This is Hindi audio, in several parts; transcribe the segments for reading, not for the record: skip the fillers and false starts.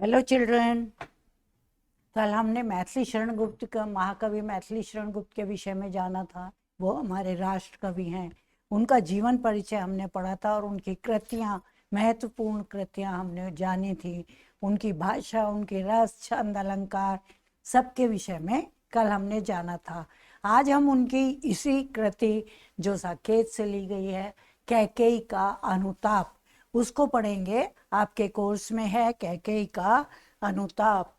Hello children. कल हमने मैथिली शरण गुप्त का महाकवि मैथिली शरण गुप्त के विषय में जाना था। वो हमारे राष्ट्र कवि हैं। उनका जीवन परिचय हमने पढ़ा था और उनकी कृतियाँ, महत्वपूर्ण कृतियाँ हमने जानी थी। उनकी भाषा, उनके रस, छंद, अलंकार सबके विषय में कल हमने जाना था। आज हम उनकी इसी कृति जो साकेत से ली गई है, कैकेयी का अनुताप, उसको पढ़ेंगे। आपके कोर्स में है कैकेयी का अनुताप।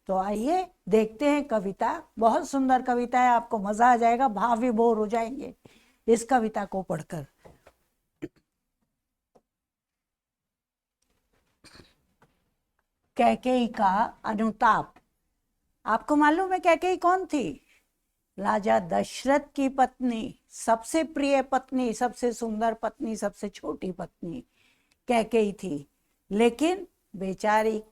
तो आइए देखते हैं कविता। बहुत सुंदर कविता है, आपको मजा आ जाएगा, भाव विभोर हो जाएंगे इस कविता को पढ़कर। कैकेयी का अनुताप। आपको मालूम है कैकेयी कौन थी? राजा दशरथ की पत्नी, सबसे प्रिय पत्नी, सबसे सुंदर पत्नी, सबसे छोटी पत्नी कैकेयी थी। लेकिन बेचारी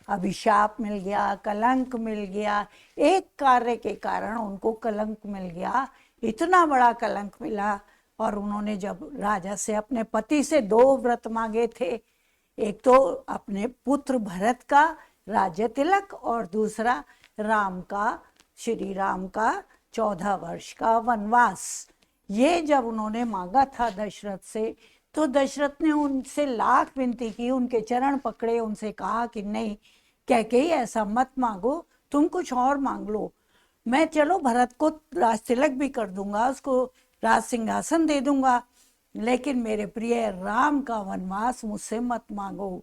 अभिशाप मिल गया, कलंक मिल गया। एक कार्य के कारण उनको कलंक मिल गया, इतना बड़ा कलंक मिला। और उन्होंने जब राजा से, अपने पति से 2 व्रत मांगे थे। एक तो अपने पुत्र भरत का राज्य तिलक और दूसरा राम का, श्री राम का 14 वर्ष का वनवास। ये जब उन्होंने मांगा था दशरथ से, तो दशरथ ने उनसे लाख विनती की, उनके चरण पकड़े, उनसे कहा कि नहीं कैकेयी, ऐसा मत मांगो, तुम कुछ और मांग लो। मैं चलो भरत को राज तिलक भी कर दूंगा, उसको राज सिंहासन दे दूंगा, लेकिन मेरे प्रिय राम का वनवास मुझसे मत मांगो।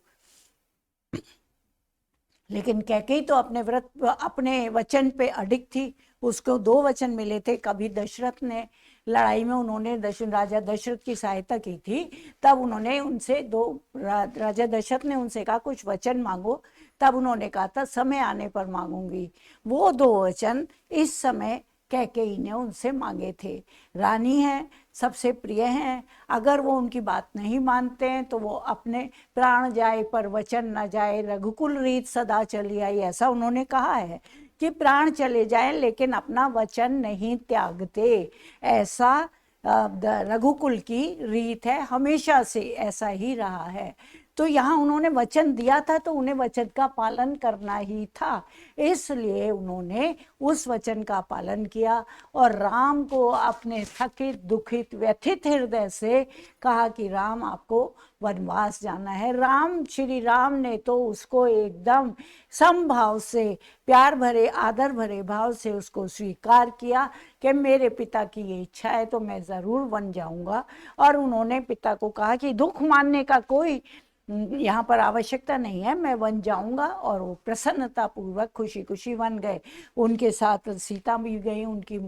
लेकिन कैकेयी तो अपने व्रत, अपने वचन पे अडिग थी। उसको 2 वचन मिले थे। कभी दशरथ ने लड़ाई में, उन्होंने राजा दशरथ की सहायता की थी, तब उन्होंने उनसे राजा दशरथ ने उनसे कहा कुछ वचन मांगो। तब उन्होंने कहा था समय आने पर मांगूंगी। वो 2 वचन इस समय कैकेयी ने उनसे मांगे थे। रानी है, सबसे प्रिय हैं, अगर वो उनकी बात नहीं मानते हैं तो वो अपने प्राण जाए पर वचन न जाए, रघुकुल रीत सदा चली आई, ऐसा उन्होंने कहा है कि प्राण चले जाए लेकिन अपना वचन नहीं त्यागते। ऐसा रघुकुल की रीत है, हमेशा से ऐसा ही रहा है। तो यहाँ उन्होंने वचन दिया था तो उन्हें वचन का पालन करना ही था, इसलिए उन्होंने उस वचन का पालन किया और राम को अपने थकित, दुखित, व्यथित हृदय से कहा कि राम आपको वनवास जाना है। राम, श्री राम ने तो उसको एकदम समभाव से, प्यार भरे, आदर भरे भाव से उसको स्वीकार किया कि मेरे पिता की ये इच्छा है तो मैं ज़रूर वन जाऊंगा। और उन्होंने पिता को कहा कि दुख मानने का कोई यहाँ पर आवश्यकता नहीं है, मैं वन जाऊंगा। और वो प्रसन्नता पूर्वक खुशी खुशी वन गए। उनके साथ सीता भी गई, उनकी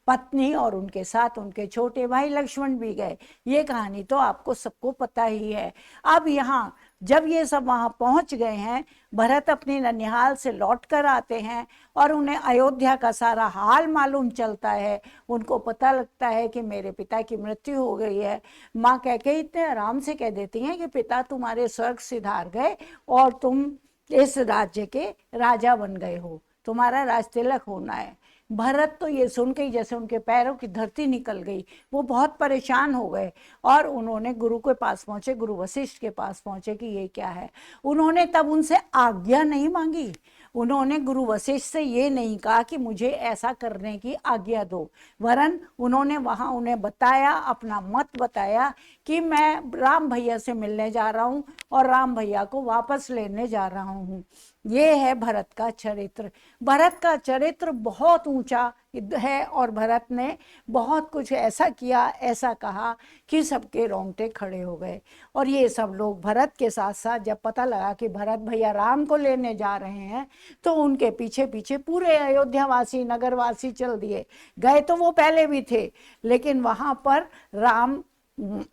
पत्नी, और उनके साथ उनके छोटे भाई लक्ष्मण भी गए। ये कहानी तो आपको सबको पता ही है। अब यहाँ जब ये सब वहाँ पहुँच गए हैं, भरत अपनी ननिहाल से लौट कर आते हैं और उन्हें अयोध्या का सारा हाल मालूम चलता है। उनको पता लगता है कि मेरे पिता की मृत्यु हो गई है। माँ कैकेयी इतने आराम से कह देती हैं कि पिता तुम्हारे स्वर्ग सिधार गए और तुम इस राज्य के राजा बन गए हो, तुम्हारा राज तिलक होना है। भरत तो ये सुन के जैसे उनके पैरों की धरती निकल गई, वो बहुत परेशान हो गए और उन्होंने गुरु के पास पहुंचे, गुरु वशिष्ठ के पास पहुंचे कि ये क्या है। उन्होंने तब उनसे आज्ञा नहीं मांगी, उन्होंने गुरु वशिष्ठ से ये नहीं कहा कि मुझे ऐसा करने की आज्ञा दो, वरन उन्होंने वहाँ उन्हें बताया, अपना मत बताया कि मैं राम भैया से मिलने जा रहा हूँ और राम भैया को वापस लेने जा रहा हूँ। ये है भरत का चरित्र। भरत का चरित्र बहुत ऊंचा है और भरत ने बहुत कुछ ऐसा किया, ऐसा कहा कि सबके रोंगटे खड़े हो गए। और ये सब लोग भरत के साथ साथ जब पता लगा कि भरत भैया राम को लेने जा रहे हैं, तो उनके पीछे पीछे पूरे अयोध्यावासी, नगरवासी चल दिए। गए तो वो पहले भी थे, लेकिन वहां पर राम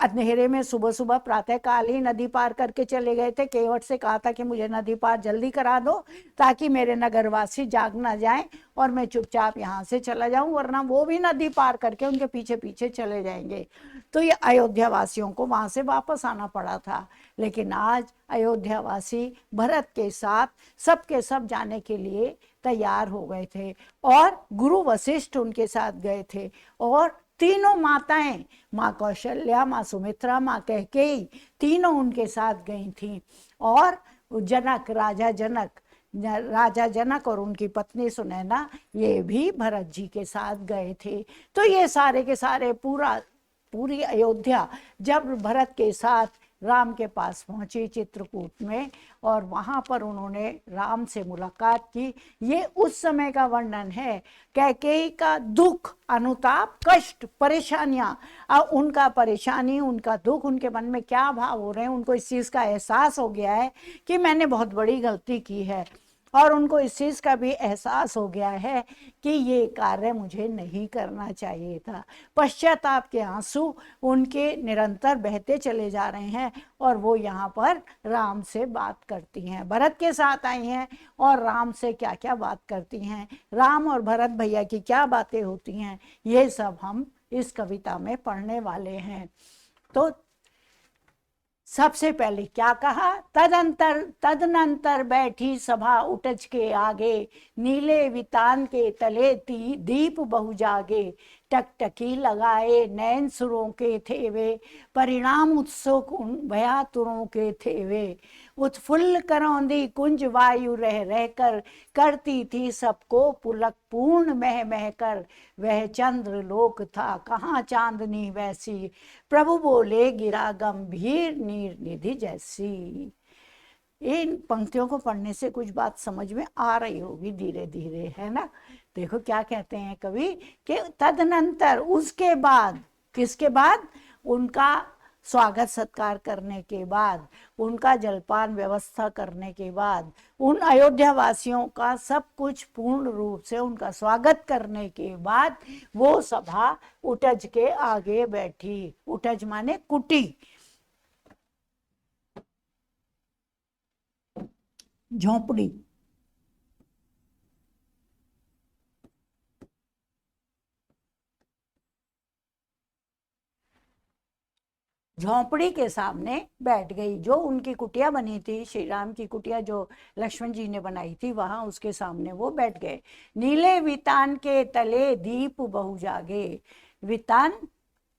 अंधेरे में सुबह सुबह प्रातः काल ही नदी पार करके चले गए थे। केवट से कहा था कि मुझे नदी पार जल्दी करा दो ताकि मेरे नगरवासी जाग ना जाएं और मैं चुपचाप यहाँ से चला जाऊं, वरना वो भी नदी पार करके उनके पीछे पीछे चले जाएंगे। तो ये अयोध्या वासियों को वहां से वापस आना पड़ा था। लेकिन आज अयोध्यावासी भरत के साथ सबके सब जाने के लिए तैयार हो गए थे और गुरु वशिष्ठ उनके साथ गए थे। और तीनों माताएं, माँ कौशल्या, माँ सुमित्रा, माँ कैकेयी, तीनों उनके साथ गई थीं। और जनक, राजा जनक राजा जनक और उनकी पत्नी सुनैना ये भी भरत जी के साथ गए थे। तो ये सारे के सारे पूरी अयोध्या जब भरत के साथ राम के पास पहुंची चित्रकूट में और वहां पर उन्होंने राम से मुलाकात की, ये उस समय का वर्णन है। कैकेयी का दुख, अनुताप, कष्ट, परेशानियां, उनका परेशानी, उनका दुख, उनके मन में क्या भाव हो रहे हैं, उनको इस चीज का एहसास हो गया है कि मैंने बहुत बड़ी गलती की है, और उनको इस चीज का भी एहसास हो गया है कि ये कार्य मुझे नहीं करना चाहिए था। पश्चाताप के आंसू उनके निरंतर बहते चले जा रहे हैं और वो यहाँ पर राम से बात करती हैं, भरत के साथ आई हैं और राम से क्या क्या बात करती हैं, राम और भरत भैया की क्या बातें होती हैं, ये सब हम इस कविता में पढ़ने वाले हैं। तो सबसे पहले क्या कहा, तदनंतर बैठी सभा उठज के आगे, नीले वितान के तले दीप बहु जागे, टकटकी लगाए नैन सुरों के थे वे, परिणाम उत्सुक भयातुरों के थे वे, उत्फुल्ल करौंदी कुंज वायु रह रह कर, करती थी सबको पुलक पूर्ण मह मह कर, वह चंद्र लोक था कहाँ चांदनी वैसी, प्रभु बोले गिरा गंभीर नीर निधि जैसी। इन पंक्तियों को पढ़ने से कुछ बात समझ में आ रही होगी धीरे धीरे, है ना। देखो क्या कहते हैं कवि कि तदनंतर, उसके बाद, किसके बाद, उनका स्वागत सत्कार करने के बाद, उनका जलपान व्यवस्था करने के बाद, उन अयोध्या वासियों का सब कुछ पूर्ण रूप से उनका स्वागत करने के बाद वो सभा उटज के आगे बैठी। उटज माने कुटी, झोंपड़ी। झोंपड़ी के सामने बैठ गई, जो उनकी कुटिया बनी थी, श्री राम की कुटिया जो लक्ष्मण जी ने बनाई थी, वहां उसके सामने वो बैठ गए। नीले वितान के तले दीप बहु जागे। वितान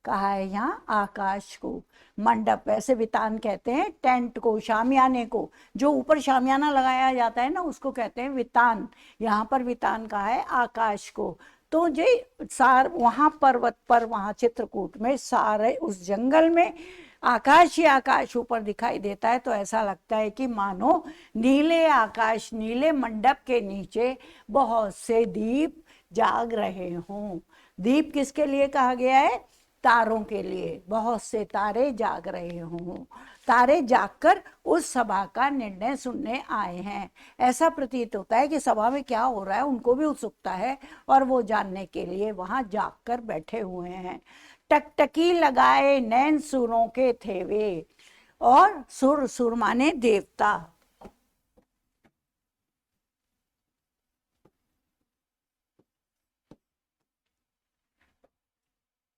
कहा है यहाँ आकाश को, मंडप, वैसे वितान कहते हैं टेंट को, शामियाने को, जो ऊपर शामियाना लगाया जाता है ना, उसको कहते हैं वितान। यहाँ पर वितान कहा है आकाश को। तो जे सार वहां पर्वत पर, वहां चित्रकूट में, सारे उस जंगल में आकाश ही आकाश ऊपर दिखाई देता है। तो ऐसा लगता है कि मानो नीले आकाश, नीले मंडप के नीचे बहुत से दीप जाग रहे हों। दीप किसके लिए कहा गया है, तारों के लिए, बहुत से तारे जाग रहे हों। तारे जागकर उस सभा का निर्णय सुनने आए हैं। ऐसा प्रतीत होता है कि सभा में क्या हो रहा है उनको भी उत्सुकता है और वो जानने के लिए वहां जागकर बैठे हुए हैं। टकटकी लगाए नैन सुरों के थे वे, और सुर, सुर माने देवता,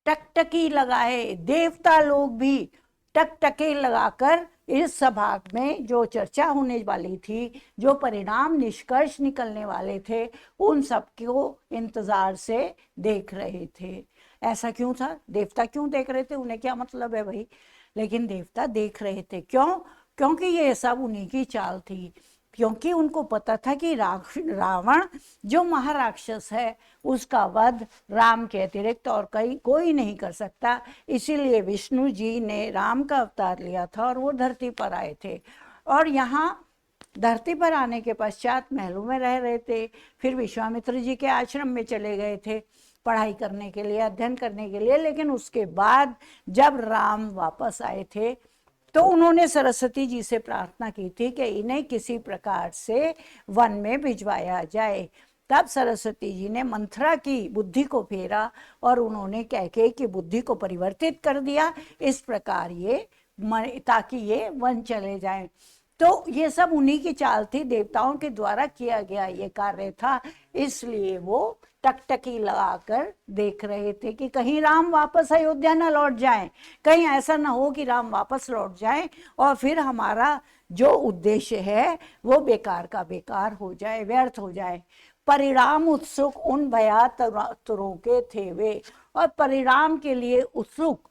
टकटकी लगाए, देवता लोग भी टकटके लगाकर इस सभा में जो चर्चा होने वाली थी, जो परिणाम निष्कर्ष निकलने वाले थे, उन सब को इंतजार से देख रहे थे। ऐसा क्यों था, देवता क्यों देख रहे थे, उन्हें क्या मतलब है भाई, लेकिन देवता देख रहे थे। क्यों, क्योंकि ये सब उन्हीं की चाल थी। क्योंकि उनको पता था कि रावण जो महाराक्षस है, उसका वध राम के अतिरिक्त और कोई नहीं कर सकता। इसीलिए विष्णु जी ने राम का अवतार लिया था और वो धरती पर आए थे, और यहाँ धरती पर आने के पश्चात महलों में रह रहे थे, फिर विश्वामित्र जी के आश्रम में चले गए थे पढ़ाई करने के लिए, अध्ययन करने के लिए। लेकिन उसके बाद जब राम वापस आए थे तो उन्होंने सरस्वती जी से प्रार्थना की थी कि इन्हें किसी प्रकार से वन में भिजवाया जाए। तब सरस्वती जी ने मंथरा की बुद्धि को फेरा और उन्होंने कैकेयी की बुद्धि को परिवर्तित कर दिया, इस प्रकार ये ताकि ये वन चले जाएं। तो ये सब उन्हीं की चाल थी, देवताओं के द्वारा किया गया ये कार्य था। इसलिए वो टकटकी लगाकर देख रहे थे कि कहीं राम वापस अयोध्या न लौट जाएं, कहीं ऐसा ना हो कि राम वापस लौट जाएं और फिर हमारा जो उद्देश्य है वो बेकार का बेकार हो जाए, व्यर्थ हो जाए। परिणाम उत्सुक उन भयातुरों के थे वे, और परिणाम के लिए उत्सुक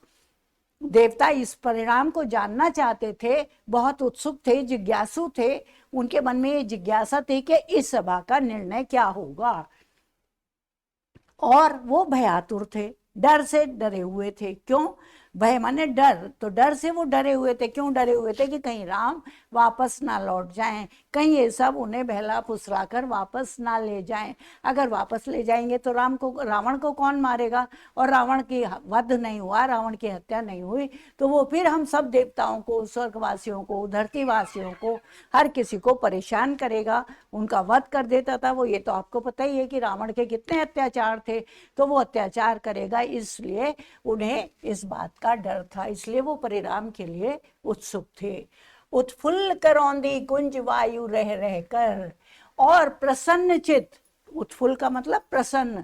देवता इस परिणाम को जानना चाहते थे, बहुत उत्सुक थे, जिज्ञासु थे। उनके मन में ये जिज्ञासा थी कि इस सभा का निर्णय क्या होगा, और वो भयातुर थे, डर से डरे हुए थे। क्यों? भय माने डर, तो डर से वो डरे हुए थे। क्यों डरे हुए थे? कि कहीं राम वापस ना लौट जाएं, कहीं ये सब उन्हें बहला फुसला कर वापस ना ले जाएं। अगर वापस ले जाएंगे तो रावण को कौन मारेगा? और रावण की वध नहीं हुआ, रावण की हत्या नहीं हुई, तो वो फिर हम सब देवताओं को, स्वर्गवासियों को, धरतीवासियों को, हर किसी को परेशान करेगा, उनका वध कर देता था वो। ये तो आपको पता ही है कि रावण के कितने अत्याचार थे, तो वो अत्याचार करेगा, इसलिए उन्हें इस बात का डर था, इसलिए वो परिणाम के लिए उत्सुक थे। उत्फुल्ल करौंदी कुंज वायु रह रह कर, और प्रसन्न चित, उत्फुल्ल का मतलब प्रसन्न,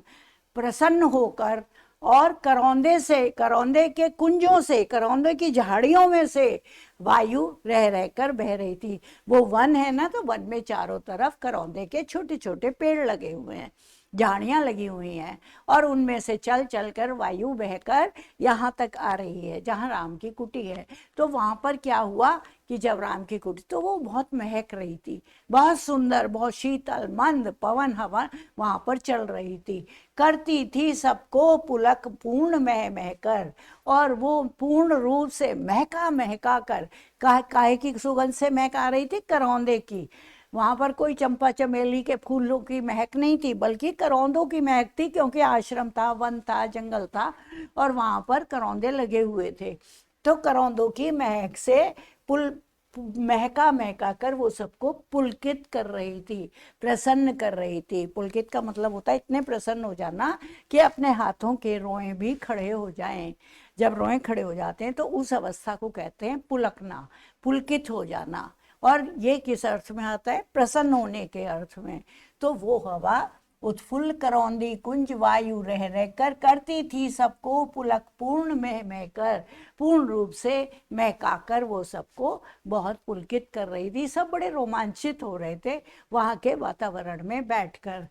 प्रसन्न होकर, और करौंदे से, करौंदे के कुंजों से, करौंदे की झाड़ियों में से वायु रह रहकर बह रही थी। वो वन है ना, तो वन में चारों तरफ करौंदे के छोटे छोटे पेड़ लगे हुए हैं, झाड़ियां लगी हुई हैं, और उनमें से चल चल कर वायु बहकर यहाँ तक आ रही है जहाँ राम की कुटी है। तो वहाँ पर क्या हुआ कि जब राम की कुटी, तो वो बहुत महक रही थी, बहुत सुंदर, बहुत शीतल मंद पवन हवा वहाँ पर चल रही थी, करती थी सबको पुलक पूर्ण मह महकर, और वो पूर्ण रूप से महका महका कर, काहे की सुगंध से महक आ रही थी? करौंदे की। वहां पर कोई चंपा चमेली के फूलों की महक नहीं थी, बल्कि करौंदों की महक थी, क्योंकि आश्रम था, वन था, जंगल था, और वहां पर करौंदे लगे हुए थे। तो करौंदों की महक से पुल महका महका कर वो सबको पुलकित कर रही थी, प्रसन्न कर रही थी। पुलकित का मतलब होता है इतने प्रसन्न हो जाना कि अपने हाथों के रोए भी खड़े हो जाएं। जब रोए खड़े हो जाते हैं तो उस अवस्था को कहते हैं पुलकना, पुलकित हो जाना। और ये किस अर्थ में आता है? प्रसन्न होने के अर्थ में। तो वो हवा उत्फुल्ल करौंदी कुंज वायु रह रह कर करती थी सबको पुलक पूर्ण मह कर, पूर्ण रूप से महकाकर वो सबको बहुत पुलकित कर रही थी। सब बड़े रोमांचित हो रहे थे वहां के वातावरण में बैठकर।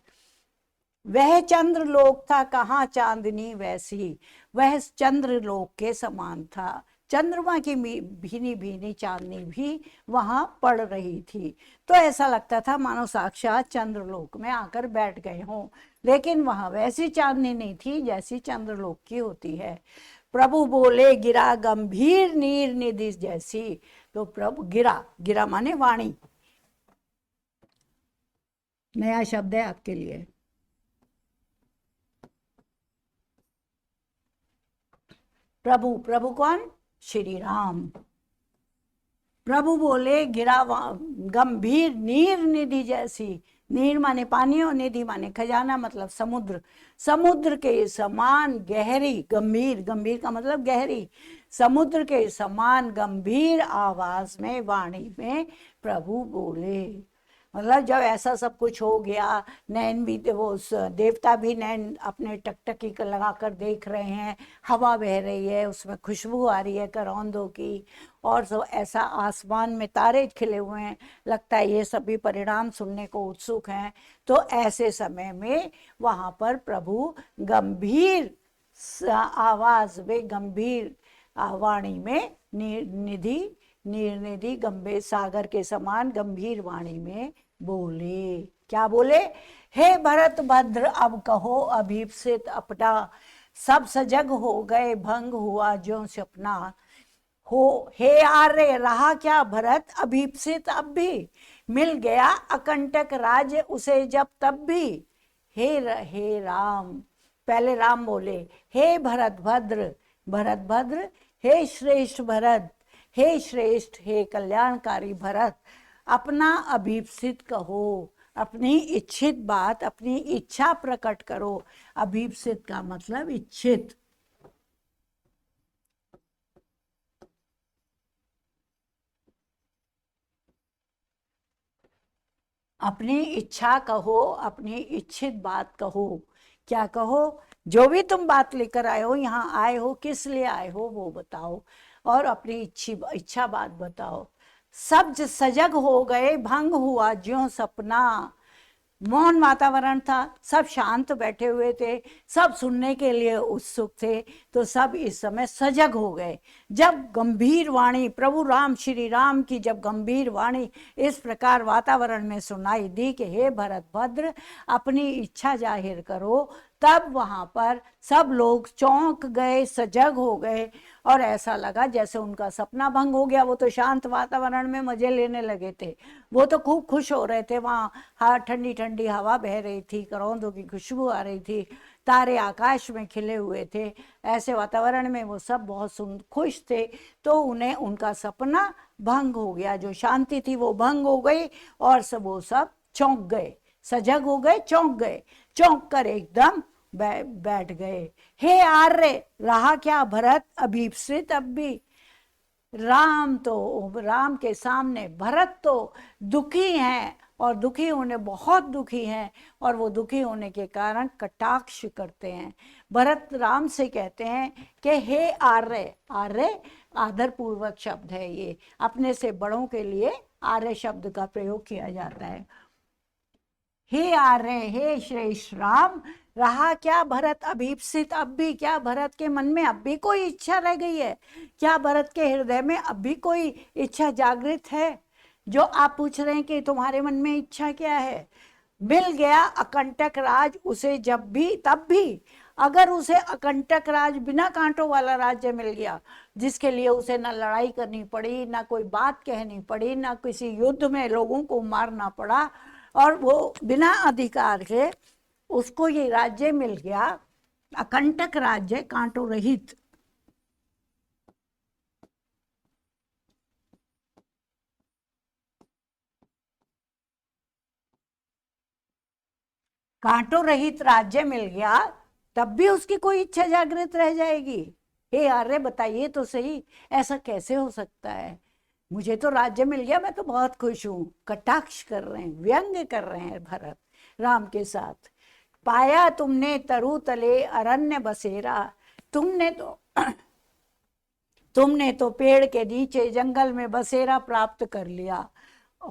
वह चंद्रलोक था कहाँ चांदनी वैसी, वह चंद्रलोक के समान था। चंद्रमा की भीनी भीनी चांदनी भी वहां पड़ रही थी, तो ऐसा लगता था मानो साक्षात चंद्रलोक में आकर बैठ गए हों। लेकिन वहां वैसी चांदनी नहीं थी जैसी चंद्रलोक की होती है। प्रभु बोले गिरा गंभीर नीर निधि जैसी। तो प्रभु गिरा, गिरा माने वाणी, नया शब्द है आपके लिए। प्रभु, प्रभु कौन? श्री राम। प्रभु बोले गिरा गंभीर नीर निधि जैसी। नीर माने पानी और निधि माने खजाना, मतलब समुद्र। समुद्र के समान गहरी, गंभीर, गंभीर का मतलब गहरी, समुद्र के समान गंभीर आवाज में, वाणी में प्रभु बोले। मतलब जब ऐसा सब कुछ हो गया, नैन भी, वो देवता भी नैन अपने टकटकी को लगाकर देख रहे हैं, हवा बह रही है, उसमें खुशबू आ रही है करौंदों की, और सब ऐसा आसमान में तारे खिले हुए हैं, लगता है ये सभी परिणाम सुनने को उत्सुक हैं। तो ऐसे समय में वहां पर प्रभु गंभीर आवाज में, गंभीर वाणी में, निधि, निर्निधि गंभीर सागर के समान गंभीर वाणी में बोले। क्या बोले? हे भरत भद्र अब कहो अभीप्सित अपना, सब सजग हो गए भंग हुआ जो सपना। हो हे आर्य, रहा क्या भरत अभीप्सित अब भी, मिल गया अकंटक राज्य उसे जब तब भी। हे राम, पहले राम बोले हे भरत भद्र, भरत भद्र, हे श्रेष्ठ भरत, हे श्रेष्ठ, हे कल्याणकारी भरत, अपना अभीप्सित कहो, अपनी इच्छित बात, अपनी इच्छा प्रकट करो। अभीप्सित का मतलब इच्छित। अपनी इच्छा कहो, अपनी इच्छित बात कहो। क्या कहो? जो भी तुम बात लेकर आए हो, यहाँ आए हो, किस लिए आए हो वो बताओ, और अपनी इच्छा बात बताओ। सब सजग हो गए भंग हुआ ज्यों सपना, मौन वातावरण था, सब शांत बैठे हुए थे, सब सुनने के लिए उत्सुक थे। तो सब इस समय सजग हो गए। जब गंभीर वाणी, प्रभु राम श्री राम की जब गंभीर वाणी इस प्रकार वातावरण में सुनाई दी कि हे भरतभद्र, अपनी इच्छा जाहिर करो, तब वहां पर सब लोग चौंक गए, सजग हो गए, और ऐसा लगा जैसे उनका सपना भंग हो गया। वो तो शांत वातावरण में मजे लेने लगे थे, वो तो खूब खुश हो रहे थे। वहाँ हाँ, ठंडी ठंडी हवा बह रही थी, करौंदों की खुशबू आ रही थी, तारे आकाश में खिले हुए थे। ऐसे वातावरण में वो सब बहुत खुश थे। तो उन्हें उनका सपना भंग हो गया, जो शांति थी वो भंग हो गई, और सब वो सब चौंक गए, सजग हो गए, चौंक गए, चौंक कर एकदम बैठ गए। हे आर्य, रहा क्या भरत अभीप्सित अब भी। राम के सामने भरत तो दुखी हैं, और दुखी होने, बहुत दुखी हैं, और वो दुखी होने के कारण कटाक्ष करते हैं। भरत राम से कहते हैं कि हे आर्य, आर्य आदर पूर्वक शब्द है, ये अपने से बड़ों के लिए आर्य शब्द का प्रयोग किया जाता है। हे आर्य, हे श्रेष्ठ राम, रहा क्या भरत अभीप्सित अब भी। क्या भरत के मन में अब भी कोई इच्छा रह गई है? क्या भरत के हृदय में अब भी कोई इच्छा जागृत है? जो आप पूछ रहे हैं कि तुम्हारे मन में इच्छा क्या है। मिल गया अकंटक राज उसे जब भी, तब भी, अगर उसे अकंटक राज, बिना कांटों वाला राज्य मिल गया, जिसके लिए उसे ना लड़ाई करनी पड़ी, ना कोई बात कहनी पड़ी, ना किसी युद्ध में लोगों को मारना पड़ा, और वो बिना अधिकार के उसको ये राज्य मिल गया, अकंटक राज्य, कांटों रहित। कांटों रहित राज्य मिल गया, तब भी उसकी कोई इच्छा जागृत रह जाएगी। हे आर्य, बताइए तो सही, ऐसा कैसे हो सकता है? मुझे तो राज्य मिल गया, मैं तो बहुत खुश हूं। कटाक्ष कर रहे हैं, व्यंग्य कर रहे हैं भरत राम के साथ। पाया तुमने तरु तले अरण्य बसेरा, तुमने तो तुमने तो पेड़ के नीचे जंगल में बसेरा प्राप्त कर लिया।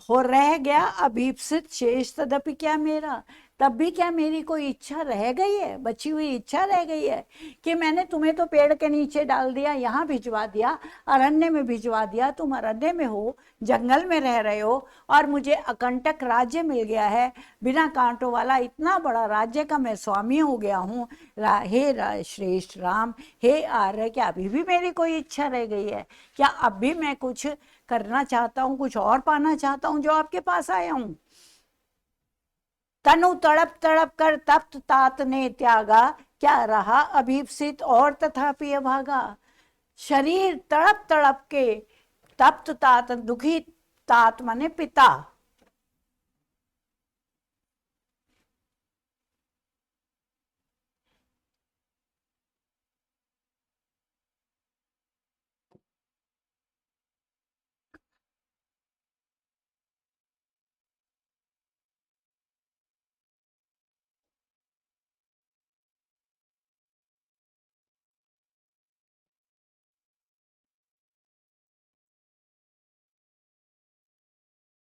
हो रह गया अभीप्सित शेष तदपि क्या मेरा, तब भी क्या मेरी कोई इच्छा रह गई है, बची हुई इच्छा रह गई है कि मैंने तुम्हें तो पेड़ के नीचे डाल दिया, यहाँ भिजवा दिया, अरण्य में भिजवा दिया, तुम अरण्य में हो, जंगल में रह रहे हो, और मुझे अकंटक राज्य मिल गया है, बिना कांटों वाला इतना बड़ा राज्य का मैं स्वामी हो गया हूँ। हे श्रेष्ठ राम, हे आर्य, क्या अभी भी मेरी कोई इच्छा रह गई है? क्या अब भी मैं कुछ करना चाहता हूँ, कुछ और पाना चाहता हूँ जो आपके पास आया हूँ? तनु तड़प तड़प कर तप्त तात ने त्यागा, क्या रहा अभीप्सित और तथापि अभागा। शरीर तड़प तड़प के, तप्त तात, दुखी, तात माने पिता,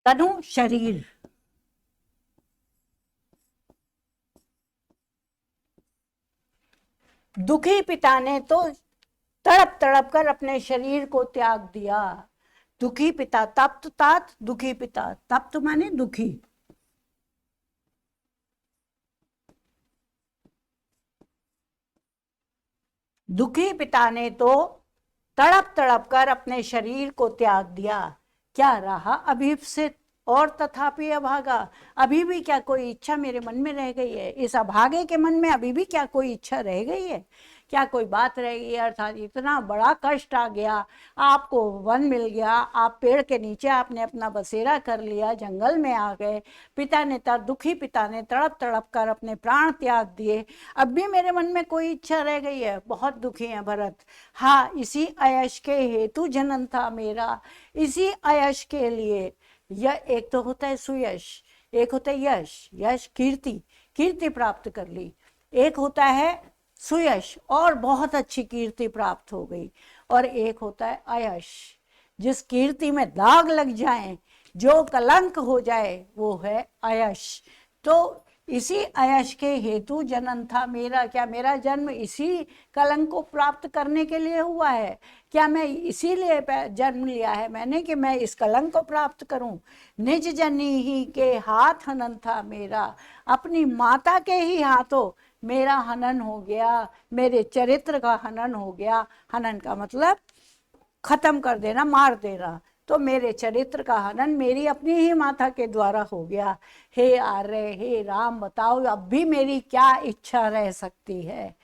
तनु शरीर, दुखी पिता ने तो तड़प तड़प कर अपने शरीर को त्याग दिया। दुखी पिता, तप्त तात, दुखी पिता, तप्त माने दुखी, दुखी पिता ने तो तड़प तड़प कर अपने शरीर को त्याग दिया। क्या रहा अभीप्सित और तथापि अभागा, अभी भी क्या कोई इच्छा मेरे मन में रह गई है? इस अभागे के मन में अभी भी क्या कोई इच्छा रह गई है? क्या कोई बात रह गई है? अर्थात इतना बड़ा कष्ट आ गया, आपको वन मिल गया, आप पेड़ के नीचे आपने अपना बसेरा कर लिया, जंगल में आ गए, पिता ने दुखी पिता ने तड़प तड़प कर अपने प्राण त्याग दिए, अब भी मेरे मन में कोई इच्छा रह गई है? बहुत दुखी है भरत। हाँ, इसी अयश के हेतु जनन था मेरा, इसी अयश के लिए। यह एक तो होता है सुयश, एक होता है यश, यश कीर्ति, कीर्ति प्राप्त कर ली, एक होता है सुयश और बहुत अच्छी कीर्ति प्राप्त हो गई, और एक होता है अयश, जिस कीर्ति में दाग लग जाए, जो कलंक हो जाए, वो है अयश। तो इसी अयश के हेतु जनन था मेरा। क्या मेरा जन्म इसी कलंक को प्राप्त करने के लिए हुआ है? क्या मैं इसीलिए जन्म लिया है मैंने कि मैं इस कलंक को प्राप्त करूं? निज जनी ही के हाथ हनन था मेरा, अपनी माता के ही हाथों मेरा हनन हो गया, मेरे चरित्र का हनन हो गया। हनन का मतलब खत्म कर देना, मार देना। तो मेरे चरित्र का हनन मेरी अपनी ही माता के द्वारा हो गया। हे आर्य, हे राम, बताओ अब भी मेरी क्या इच्छा रह सकती है?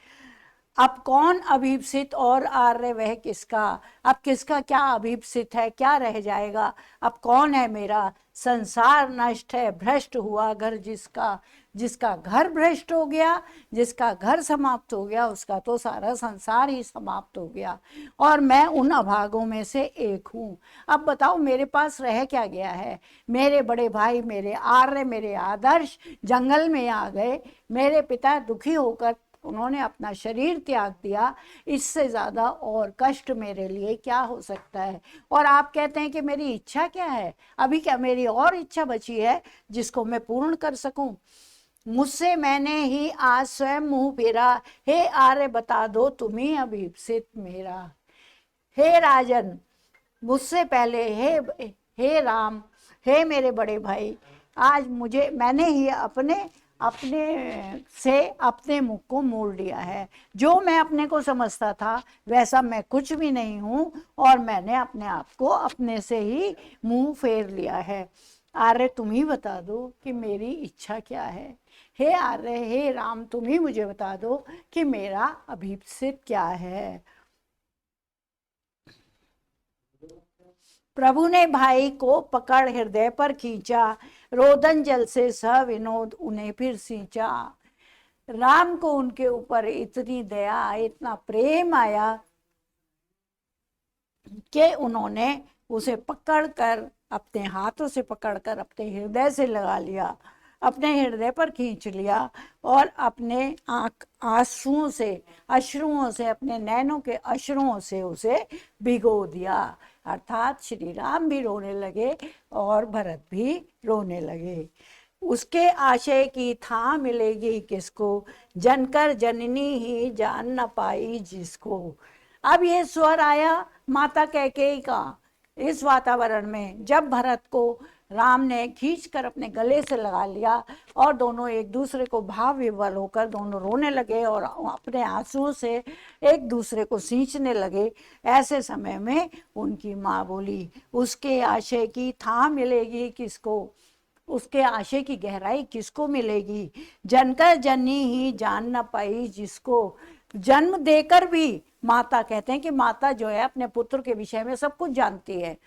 अब कौन अभीप्सित और आर्य वह किसका? अब किसका क्या अभीप्सित है, क्या रह जाएगा? अब कौन है मेरा? संसार नष्ट है, भ्रष्ट हुआ घर जिसका। जिसका घर भ्रष्ट हो गया, जिसका घर समाप्त हो गया, उसका तो सारा संसार ही समाप्त हो गया। और मैं उन अभागों में से एक हूँ। अब बताओ मेरे पास रह क्या गया है? मेरे बड़े भाई, मेरे आर्य, मेरे आदर्श जंगल में आ गए। मेरे पिता दुखी होकर उन्होंने अपना शरीर त्याग दिया। इससे ज़्यादा और कष्ट मेरे लिए क्या हो सकता है? और आप कहते हैं कि मेरी इच्छा क्या है? अभी क्या मेरी और इच्छा बची है जिसको मैं पूर्ण कर सकूं? मुझसे मैंने ही आज स्वयं मुंह फेरा, हे आर्य बता दो तुम्ही अभीप्सित मेरा। हे राजन, मुझसे पहले हे राम, हे मेरे बड़े भाई, आज मैंने ही अपने अपने से अपने मुख को मोड़ लिया है। जो मैं अपने को समझता था वैसा मैं कुछ भी नहीं हूँ, और मैंने अपने आप को अपने से ही मुंह फेर लिया है। आर्य तुम ही बता दो कि मेरी इच्छा क्या है। हे आर्य, हे राम, तुम ही मुझे बता दो कि मेरा अभीप्सित क्या है। प्रभु ने भाई को पकड़ हृदय पर खींचा, रोदन जल से सविनोद उन्हें फिर सींचा। राम को उनके ऊपर इतनी दया, इतना प्रेम आया कि उन्होंने उसे पकड़कर, अपने हाथों से पकड़कर अपने हृदय से लगा लिया, अपने हृदय पर खींच लिया, और अपने आंसुओं से, अश्रुओं से, अपने नैनों के अश्रुओं से उसे भिगो दिया। अर्थात श्री राम भी रोने लगे और भरत भी रोने लगे। उसके आशय की था मिलेगी किसको, जनकर जननी ही जान न पाई जिसको। अब ये स्वर आया माता कैकेयी का इस वातावरण में, जब भरत को राम ने खींचकर अपने गले से लगा लिया और दोनों एक दूसरे को भाव विह्वल होकर दोनों रोने लगे और अपने आंसुओं से एक दूसरे को सींचने लगे। ऐसे समय में उनकी माँ बोली, उसके आशय की था मिलेगी किसको, उसके आशय की गहराई किसको मिलेगी। जनकर जननी ही जान न पाई जिसको। जन्म देकर भी, माता कहते हैं कि माता जो है अपने पुत्र के विषय में सब कुछ जानती है,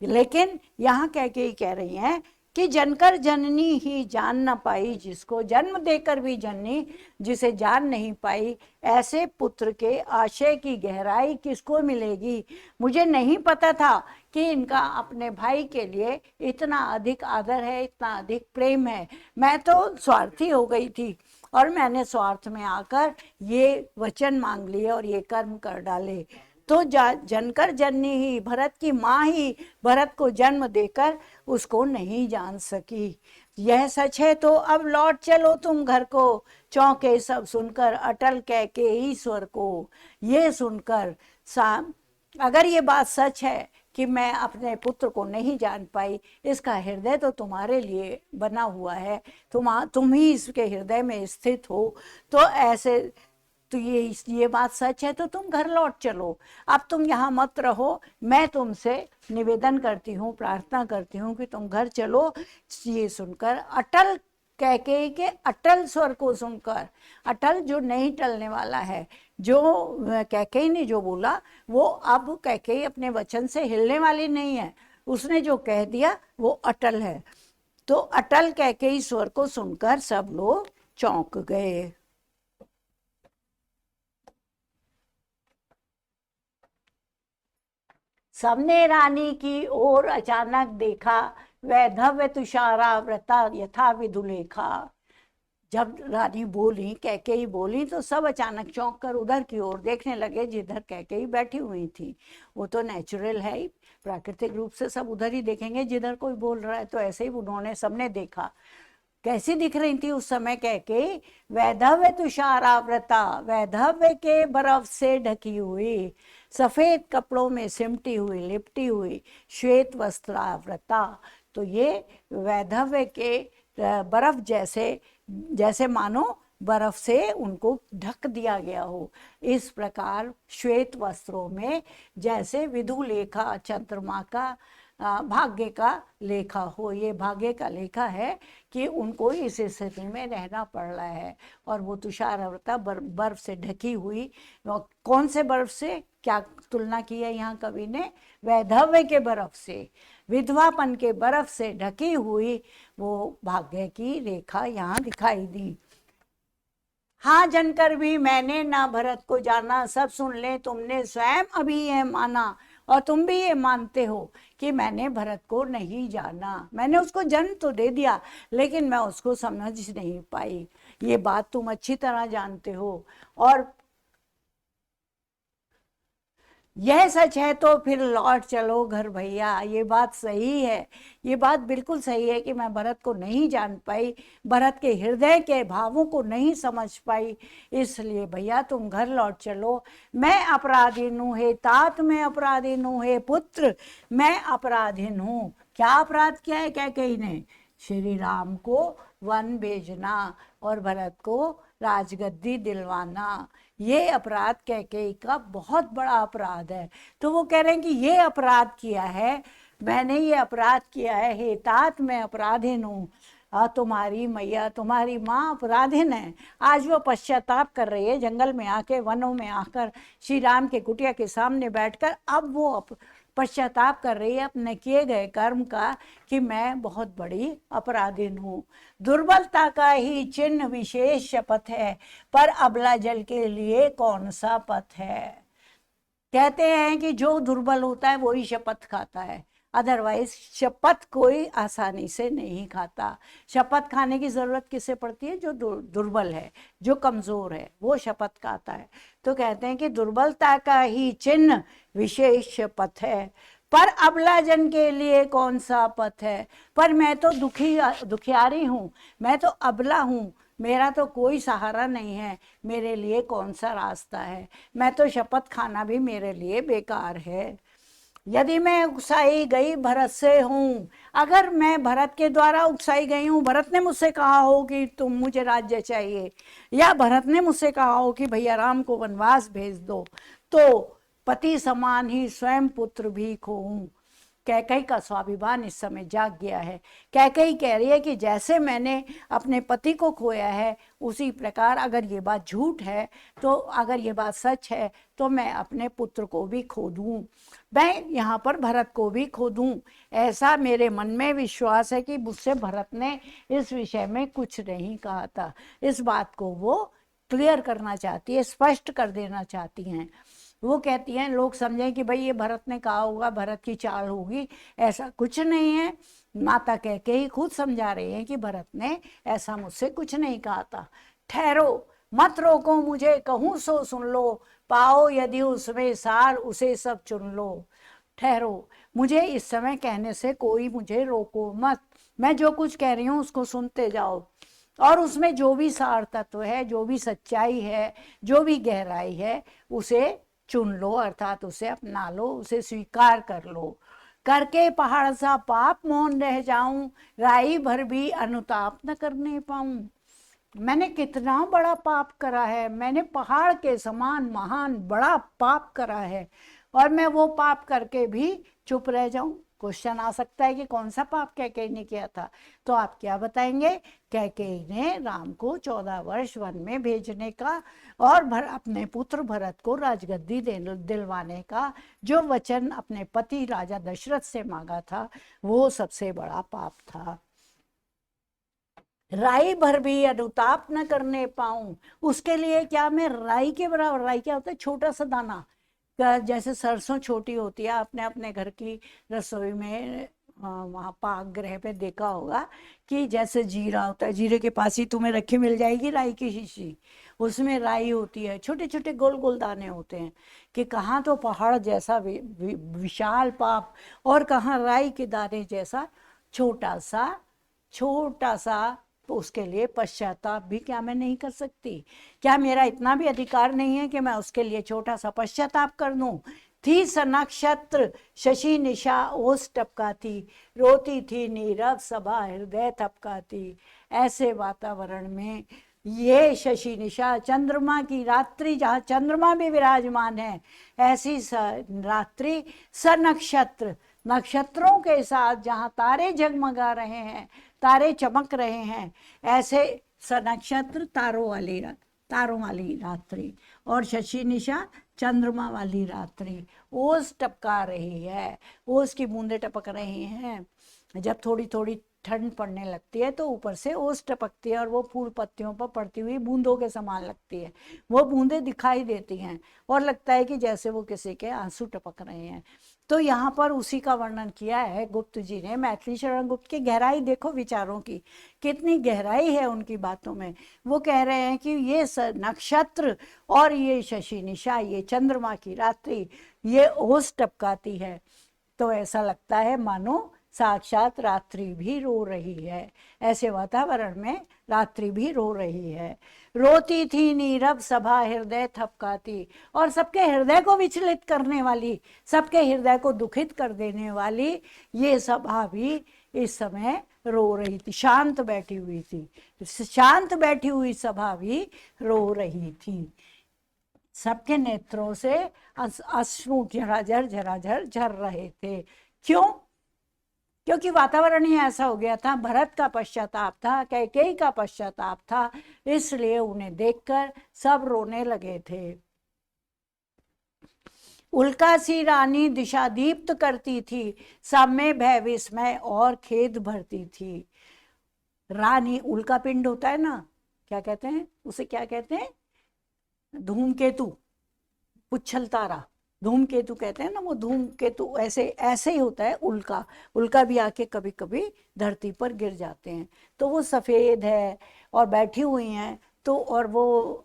लेकिन यहाँ कह रही हैं कि जनकर जननी ही जान न पाई जिसको। जन्म देकर भी जननी जिसे जान नहीं पाई, ऐसे पुत्र के आशय की गहराई किसको मिलेगी। मुझे नहीं पता था कि इनका अपने भाई के लिए इतना अधिक आदर है, इतना अधिक प्रेम है। मैं तो स्वार्थी हो गई थी और मैंने स्वार्थ में आकर ये वचन मांग लिए और ये कर्म कर डाले। तो जनकर जननी ही, भरत की माँ ही भरत को जन्म देकर उसको नहीं जान सकी। यह सच है तो अब लौट चलो तुम घर को, चौंके सब सुनकर अटल कैकेयी स्वर को। ये सुनकर अगर ये बात सच है कि मैं अपने पुत्र को नहीं जान पाई, इसका हृदय तो तुम्हारे लिए बना हुआ है, तुम ही इसके हृदय में स्थित हो, तो ऐसे तो ये बात सच है तो तुम घर लौट चलो, अब तुम यहाँ मत रहो। मैं तुमसे निवेदन करती हूँ, प्रार्थना करती हूँ कि तुम घर चलो। ये सुनकर अटल कैकेयी के अटल स्वर को सुनकर, अटल जो नहीं टलने वाला है, जो कैकेयी ने जो बोला वो अब कैकेयी अपने वचन से हिलने वाली नहीं है, उसने जो कह दिया वो अटल है। तो अटल कैकेयी स्वर को सुनकर सब लोग चौंक गए। सबने रानी की ओर अचानक देखा, वैधव्य तुषारा व्रता यथा विधुलेखा। जब रानी बोली, कैकेयी बोली, तो सब अचानक चौंक कर उधर की ओर देखने लगे जिधर कैकेयी बैठी हुई थी। वो तो नेचुरल है ही, प्राकृतिक रूप से सब उधर ही देखेंगे जिधर कोई बोल रहा है, तो ऐसे ही उन्होंने सबने देखा। कैसी दिख रही थी उस समय कैकेयी? वैधव्य तुषारावृता, वैधव्य के बर्फ से ढकी हुई, सफेद कपड़ों में सिमटी हुई, लिपटी हुई, श्वेत वस्त्रावृता। तो ये वैधव्य के बर्फ जैसे, जैसे मानो बर्फ से उनको ढक दिया गया हो, इस प्रकार श्वेत वस्त्रों में, जैसे विधु लेखा चंद्रमा का भाग्य का लेखा हो। ये भाग्य का लेखा है कि उनको इस स्थिति में रहना पड़ रहा है। और वो तुषारावृता बर्फ से ढकी हुई, कौन से बर्फ से, क्या तुलना की है यहाँ कवि ने? वैधव्य के बर्फ से, विधवापन के बर्फ से ढकी हुई वो भाग्य की रेखा यहाँ दिखाई दी। हाँ जनकर भी मैंने ना भरत को जाना, सब सुन ले तुमने स्वयं अभी ये माना, और तुम भी ये मानते हो कि मैंने भरत को नहीं जाना। मैंने उसको जन्म तो दे दिया, लेकिन मैं उसको समझ नहीं पाई। ये बात तुम अच्छी तरह जानते हो। और यह सच है तो फिर लौट चलो घर भैया। ये बात सही है, ये बात बिल्कुल सही है कि मैं भरत को नहीं जान पाई, भरत के हृदय के भावों को नहीं समझ पाई, इसलिए भैया तुम घर लौट चलो। मैं अपराधीन हूँ हे तात, मैं अपराधीन हूँ हे पुत्र, मैं अपराधीन हूँ। क्या अपराध किया है कैकेयी ने? श्री राम को वन भेजना और भरत को राजगद्दी दिलवाना, ये अपराध कैकेयी का बहुत बड़ा अपराध है। तो वो कह रहे हैं कि ये अपराध किया है, मैंने ये अपराध किया है हे तात, मैं अपराधीन हूँ। तुम्हारी मैया, तुम्हारी माँ अपराधीन है। आज वो पश्चाताप कर रही है, जंगल में आके, वनों में आकर, श्री राम के कुटिया के सामने बैठकर अब वो पश्चाताप कर रही है अपने किए गए कर्म का, कि मैं बहुत बड़ी अपराधीन हूँ। दुर्बलता का ही चिन्ह विशेष शपथ है, पर अबला जल के लिए कौन सा पथ है। कहते हैं कि जो दुर्बल होता है वही शपथ खाता है, अदरवाइज शपथ कोई आसानी से नहीं खाता। शपथ खाने की जरूरत किसे पड़ती है? जो दुर्बल है, जो कमजोर है, वो शपथ खाता है। तो कहते हैं कि दुर्बलता का ही चिन्ह विशेष शपथ है, पर अबला जन के लिए कौन सा पथ है। पर मैं तो दुखियारी हूँ, मैं तो अबला हूँ, मेरा तो कोई सहारा नहीं है, मेरे लिए कौन सा रास्ता है। मैं तो शपथ खाना भी मेरे लिए बेकार है। यदि मैं उकसाई गई भरत से हूँ, अगर मैं भरत के द्वारा उकसाई गई हूँ, भरत ने मुझसे कहा हो कि तुम मुझे राज्य चाहिए, या भरत ने मुझसे कहा हो कि भैया राम को वनवास भेज दो, तो पति समान ही स्वयं पुत्र भी खोऊं। कैकेयी का स्वाभिमान इस समय जाग गया है। कैकेयी कह रही है कि जैसे मैंने अपने पति को खोया है, उसी प्रकार अगर ये बात झूठ है, तो अगर ये बात सच है, तो मैं अपने पुत्र को भी खो दूं, मैं यहाँ पर भरत को भी खो दूं। ऐसा मेरे मन में विश्वास है कि मुझसे भरत ने इस विषय में कुछ नहीं कहा था। इस बात को वो क्लियर करना चाहती है, स्पष्ट कर देना चाहती हैं। वो कहती हैं लोग समझें कि भाई ये भरत ने कहा होगा, भरत की चाल होगी, ऐसा कुछ नहीं है। माता कैकेयी खुद समझा रही हैं कि भरत ने ऐसा मुझसे कुछ नहीं कहा था। ठहरो, मत रोको मुझे, कहूँ सो सुन लो, पाओ यदि उसमें सार उसे सब चुन लो। ठहरो, मुझे इस समय कहने से कोई मुझे रोको मत, मैं जो कुछ कह रही हूँ उसको सुनते जाओ, और उसमें जो भी सार तत्व है, जो भी सच्चाई है, जो भी गहराई है, उसे चुन लो, अर्थात उसे अपना लो, उसे स्वीकार कर लो। करके पहाड़ सा पाप मौन रह जाऊं, राई भर भी अनुताप न करने पाऊं। मैंने कितना बड़ा पाप करा है, मैंने पहाड़ के समान महान बड़ा पाप करा है, और मैं वो पाप करके भी चुप रह जाऊं। क्वेश्चन आ सकता है कि कौन सा पाप कैकेयी ने किया था, तो आप क्या बताएंगे? कैकेयी ने राम को 14 वर्ष वन में भेजने का और अपने पुत्र भरत को राजगद्दी दिलवाने का जो वचन अपने पति राजा दशरथ से मांगा था, वो सबसे बड़ा पाप था। राई भर भी अनुताप न करने पाऊं, उसके लिए क्या मैं राई के बराबर, राई क्या होता है? छोटा सा दाना, जैसे सरसों छोटी होती है, आपने अपने घर की रसोई में वहाँ पाक गृह पे देखा होगा कि जैसे जीरा होता है, जीरे के पास ही तुम्हें रखी मिल जाएगी राई की शीशी, उसमें राई होती है, छोटे छोटे गोल गोल दाने होते हैं, कि कहाँ तो पहाड़ जैसा विशाल पाप, और कहाँ राई के दाने जैसा छोटा सा उसके लिए पश्चाताप भी क्या मैं नहीं कर सकती? क्या मेरा इतना भी अधिकार नहीं है कि मैं उसके लिए छोटा सा पश्चाताप कर दूं? थी स नक्षत्र शशि निशा ओस टपकाती, रोती थी नीरव सभा हृदय थपकाती। ऐसे वातावरण में ये शशि निशा, चंद्रमा की रात्रि, जहाँ चंद्रमा भी विराजमान है, ऐसी रात्रि स नक्षत्र, नक्षत्रों के साथ जहाँ तारे जगमगा रहे हैं, तारे चमक रहे हैं, ऐसे स नक्षत्र तारों वाली रात्रि, और शशि निशा चंद्रमा वाली रात्रि। ओस टपका रही है, ओस की बूंदें टपक रही हैं। जब थोड़ी थोड़ी ठंड पड़ने लगती है तो ऊपर से ओस टपकती है और वो फूल पत्तियों पर पड़ती हुई बूंदों के समान लगती है। वो बूंदें दिखाई देती हैं और लगता है कि जैसे वो किसी के आंसू टपक रहे हैं। तो यहाँ पर उसी का वर्णन किया है गुप्त जी ने। मैथिली शरण गुप्त की गहराई देखो विचारों की, कितनी गहराई है उनकी बातों में। वो कह रहे हैं कि ये नक्षत्र और ये शशि निशा, ये चंद्रमा की रात्रि, ये ओस टपकाती है तो ऐसा लगता है मानो साक्षात रात्रि भी रो रही है। ऐसे वातावरण में रात्रि भी रो रही है। रोती थी नीरव सभा हृदय थपकाती, और सबके हृदय को विचलित करने वाली, सबके हृदय को दुखित कर देने वाली ये सभा भी इस समय रो रही थी, शांत बैठी हुई थी। शांत बैठी हुई सभा भी रो रही थी। सबके नेत्रों से अश्रु झराझर झर रहे थे। क्यों? क्योंकि वातावरण ही ऐसा हो गया था। भरत का पश्चाताप था, कैकेयी का पश्चाताप था, इसलिए उन्हें देखकर सब रोने लगे थे। उल्का सी रानी दिशा दीप्त करती थी, सब में भय विस्मय और खेद भरती थी। रानी, उल्का पिंड होता है ना, क्या कहते हैं उसे, क्या कहते हैं? धूमकेतु, पुच्छल तारा, धूमकेतु कहते हैं ना। वो धूमकेतु ऐसे ऐसे ही होता है। उल्का, उल्का भी आके कभी कभी धरती पर गिर जाते हैं। तो वो सफ़ेद है और बैठी हुई हैं, तो और वो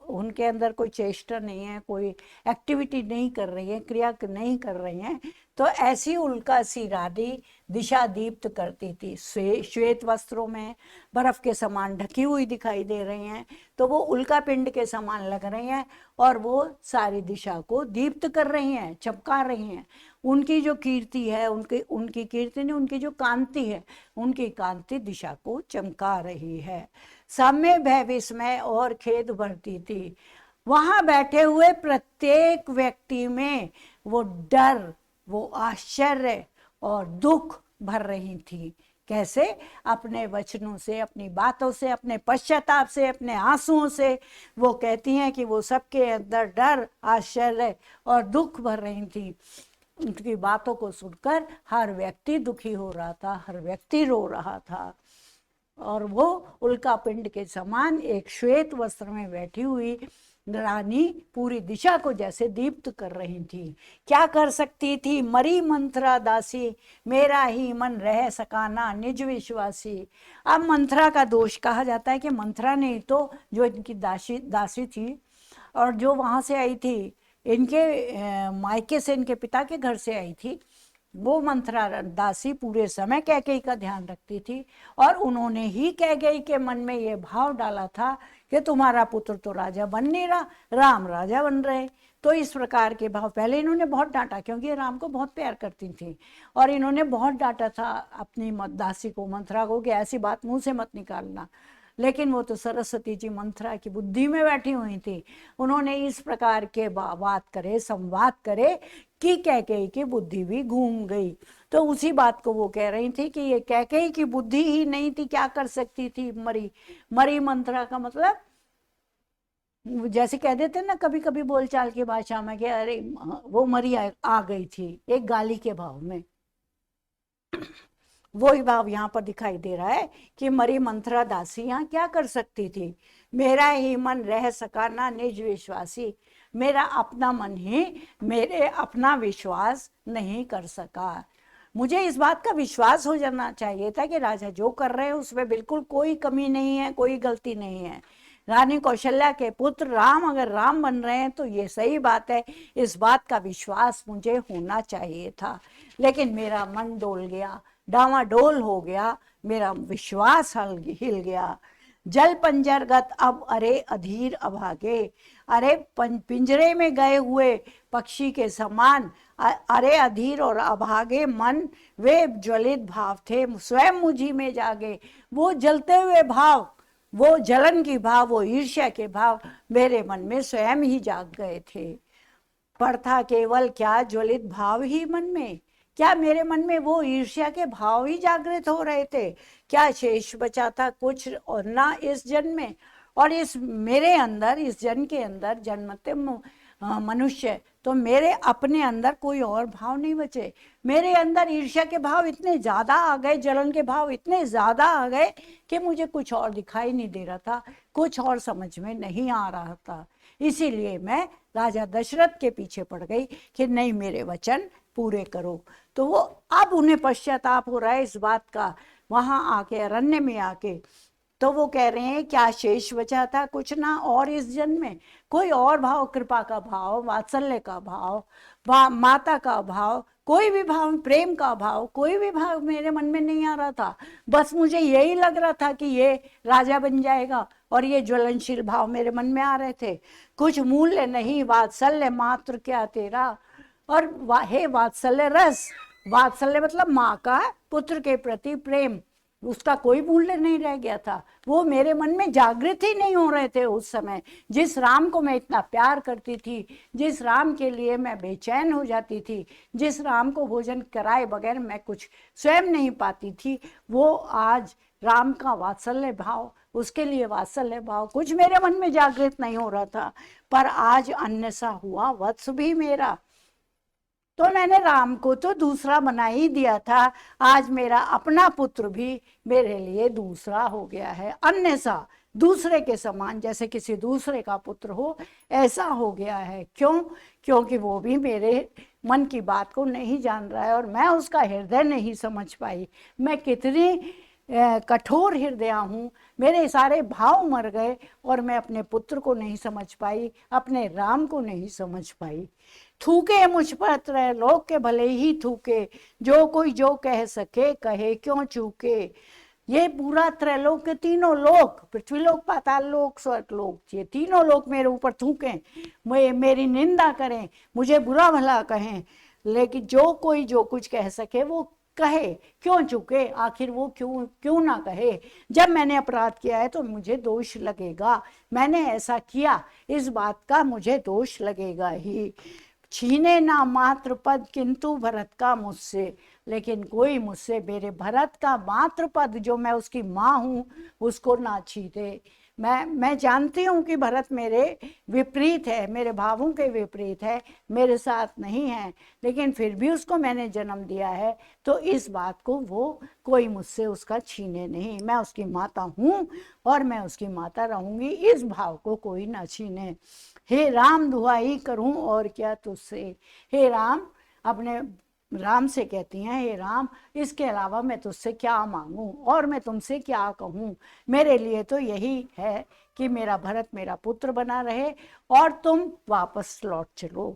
उनके अंदर कोई चेष्टा नहीं है, कोई एक्टिविटी नहीं कर रही है, क्रिया नहीं कर रही हैं। तो ऐसी उल्का सी रानी दिशा दीप्त करती थी, श्वेत वस्त्रों में बर्फ के समान ढकी हुई दिखाई दे रही हैं। तो वो उल्का पिंड के समान लग रही हैं और वो सारी दिशा को दीप्त कर रही हैं, चमका रही हैं। उनकी जो कीर्ति है, उनकी कीर्ति नहीं, उनकी जो कांति है, उनकी कांति दिशा को चमका रही है। सब में भय विस्मय और खेद भरती थी। वहां बैठे हुए प्रत्येक व्यक्ति में वो डर, वो आश्चर्य और दुख भर रही थी। कैसे? अपने वचनों से, अपनी बातों से, अपने पश्चाताप से, अपने आंसुओं से वो कहती हैं कि वो सबके अंदर डर, आश्चर्य और दुख भर रही थी। उनकी बातों को सुनकर हर व्यक्ति दुखी हो रहा था, हर व्यक्ति रो रहा था। और वो उल्का पिंड के समान एक श्वेत वस्त्र में बैठी हुई रानी पूरी दिशा को जैसे दीप्त कर रही थी। क्या कर सकती थी? मरी मंथरा दासी, मेरा ही मन रह सकाना निज विश्वासी। अब मंथरा का दोष कहा जाता है कि मंथरा ने तो, जो इनकी दासी थी और जो वहां से आई थी, इनके मायके से, इनके पिता के घर से आई थी, वो मंथरा दासी पूरे समय कैकेयी का ध्यान रखती थी। और उन्होंने ही कैकेयी के मन में ये भाव डाला था कि तुम्हारा पुत्र तो राजा बन नहीं रहा, राम राजा बन रहे। तो इस प्रकार के भाव पहले इन्होंने बहुत डांटा, क्योंकि राम को बहुत प्यार करती थी, और इन्होंने बहुत डांटा था अपनी दासी को, मंथरा को, कि ऐसी बात मुंह से मत निकालना। लेकिन वो तो सरस्वती जी मंथरा की बुद्धि में बैठी हुई थी। उन्होंने इस प्रकार के बात करे, संवाद करे कि कैकेयी की बुद्धि भी घूम गई। तो उसी बात को वो कह रही थी कि ये कैकेयी की बुद्धि ही नहीं थी, क्या कर सकती थी? मरी मंथरा का मतलब जैसे कह देते ना कभी कभी बोलचाल की भाषा में कि अरे वो मरी आ गई थी, एक गाली के भाव में। वही भाव यहाँ पर दिखाई दे रहा है कि मरी मंथरा दासी यहाँ क्या कर सकती थी? मेरा ही मन रह सका ना निज विश्वासी, मेरा अपना मन ही मेरे अपना विश्वास नहीं कर सका। मुझे इस बात का विश्वास हो जाना चाहिए था कि राजा जो कर रहे हैं उसमें बिल्कुल कोई कमी नहीं है, कोई गलती नहीं है। रानी कौशल्या के पुत्र राम अगर राम बन रहे हैं तो ये सही बात है, इस बात का विश्वास मुझे होना चाहिए था। लेकिन मेरा मन डोल गया, डामाडोल हो गया, मेरा विश्वास हिल गया। जल पंजरगत अब अरे अधीर अभागे, अरे पिंजरे में गए हुए पक्षी के समान अरे अधीर और अभागे मन, वे ज्वलित भाव थे स्वयं मुझी में जागे। वो जलते हुए भाव, वो जलन की भाव, वो ईर्ष्या के भाव मेरे मन में स्वयं ही जाग गए थे। पर था केवल क्या ज्वलित भाव ही मन में, क्या मेरे मन में वो ईर्ष्या के भाव ही जागृत हो रहे थे? क्या शेष बचा था कुछ और ना इस जन्म में? और इस मेरे अंदर, इस जन्म के अंदर जन्मते मनुष्य, तो मेरे अपने अंदर कोई और भाव नहीं बचे। मेरे अंदर ईर्ष्या के भाव इतने ज्यादा आ गए, जलन के भाव इतने ज्यादा आ गए कि मुझे कुछ और दिखाई नहीं दे रहा था, कुछ और समझ में नहीं आ रहा था। इसीलिए मैं राजा दशरथ के पीछे पड़ गई कि नहीं, मेरे वचन पूरे करो। तो वो अब उन्हें पश्चाताप हो रहा है इस बात का, वहां आके अरण्य में आके। तो वो कह रहे हैं क्या शेष बचा था कुछ ना और इस जन्म में? कोई और भाव, कृपा का भाव, वात्सल्य का भाव, माता का भाव, कोई भी भाव, प्रेम का भाव, कोई भी भाव मेरे मन में नहीं आ रहा था। बस मुझे यही लग रहा था कि ये राजा बन जाएगा, और ये ज्वलनशील भाव मेरे मन में आ रहे थे। कुछ मूल्य नहीं वात्सल्य मात्र क्या तेरा, और हे वात्सल्य रस, वात्सल्य मतलब माँ का पुत्र के प्रति प्रेम, उसका कोई मूल्य नहीं रह गया था। वो मेरे मन में जागृत ही नहीं हो रहे थे उस समय। जिस राम को मैं इतना प्यार करती थी, जिस राम के लिए मैं बेचैन हो जाती थी, जिस राम को भोजन कराए बगैर मैं कुछ स्वयं नहीं पाती थी, वो आज राम का वात्सल्य भाव, उसके लिए वात्सल्य भाव कुछ मेरे मन में जागृत नहीं हो रहा था। पर आज अन्य सा हुआ वत्स भी मेरा, तो मैंने राम को तो दूसरा बना ही दिया था, आज मेरा अपना पुत्र भी मेरे लिए दूसरा हो गया है। अन्य सा, दूसरे के समान, जैसे किसी दूसरे का पुत्र हो, ऐसा हो गया है। क्यों? क्योंकि वो भी मेरे मन की बात को नहीं जान रहा है, और मैं उसका हृदय नहीं समझ पाई। मैं कितनी कठोर हृदय हूँ, मेरे सारे भाव मर गए, और मैं अपने पुत्र को नहीं समझ पाई, अपने राम को नहीं समझ पाई। थूके मुझ पर त्रैलोक के भले ही थूके, जो कोई जो कह सके कहे क्यों चूके। ये पूरा त्रैलोक के तीनों लोक, पृथ्वी लोक, पाताल लोक, स्वर्ग लोक, ये तीनों लोक मेरे ऊपर थूकें, मेरी निंदा करें, मुझे बुरा भला कहें, लेकिन जो कोई जो कुछ कह सके वो कहे, क्यों चूके। आखिर वो क्यों क्यों ना कहे? जब मैंने अपराध किया है तो मुझे दोष लगेगा, मैंने ऐसा किया, इस बात का मुझे दोष लगेगा ही। छीने ना मात्र पद किंतु भरत का मुझसे, लेकिन कोई मुझसे मेरे भरत का मात्र पद, जो मैं उसकी माँ हूँ, उसको ना छीने। मैं जानती हूँ कि भरत मेरे विपरीत है, मेरे भावों के विपरीत है, मेरे साथ नहीं है, लेकिन फिर भी उसको मैंने जन्म दिया है, तो इस बात को वो कोई मुझसे उसका छीने नहीं। मैं उसकी माता हूँ और मैं उसकी माता रहूंगी, इस भाव को कोई ना छीने। हे राम दुहाई करूं और क्या तुझसे। हे राम, अपने राम से कहती हैं, हे राम, इसके अलावा मैं तुझसे क्या मांगूं और मैं तुमसे क्या कहूं। मेरे लिए तो यही है कि मेरा भरत मेरा पुत्र बना रहे और तुम वापस लौट चलो।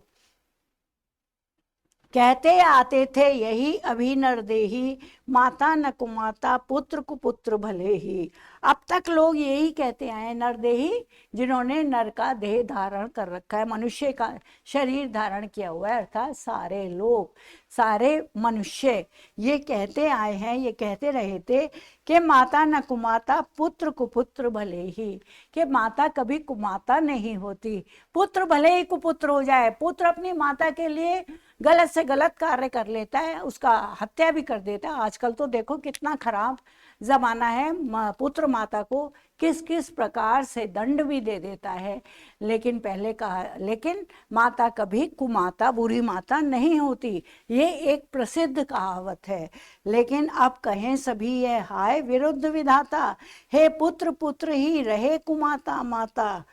कहते आते थे यही अभी नरदेही, माता न कुमाता पुत्र कुपुत्र भले ही। अब तक लोग यही कहते आए, नरदेही, जिन्होंने नर का देह धारण कर रखा है, मनुष्य का शरीर धारण किया हुआ है, अर्थात सारे लोग, सारे मनुष्य ये कहते आए हैं, ये कहते रहे थे कि माता न कुमाता पुत्र कुपुत्र भले ही, कि माता कभी कुमाता नहीं होती, पुत्र भले ही कुपुत्र हो जाए। पुत्र अपनी माता के लिए गलत से गलत कार्य कर लेता है, उसका हत्या भी कर देता है। आजकल तो देखो कितना खराब जमाना है, पुत्र माता को किस किस प्रकार से दंड भी दे देता है। लेकिन पहले कहा, लेकिन माता कभी कुमाता, बुरी माता नहीं होती, ये एक प्रसिद्ध कहावत है। लेकिन अब कहें सभी ये हाय विरुद्ध विधाता, हे पुत्र पुत्र ही रहे कुमाता माता।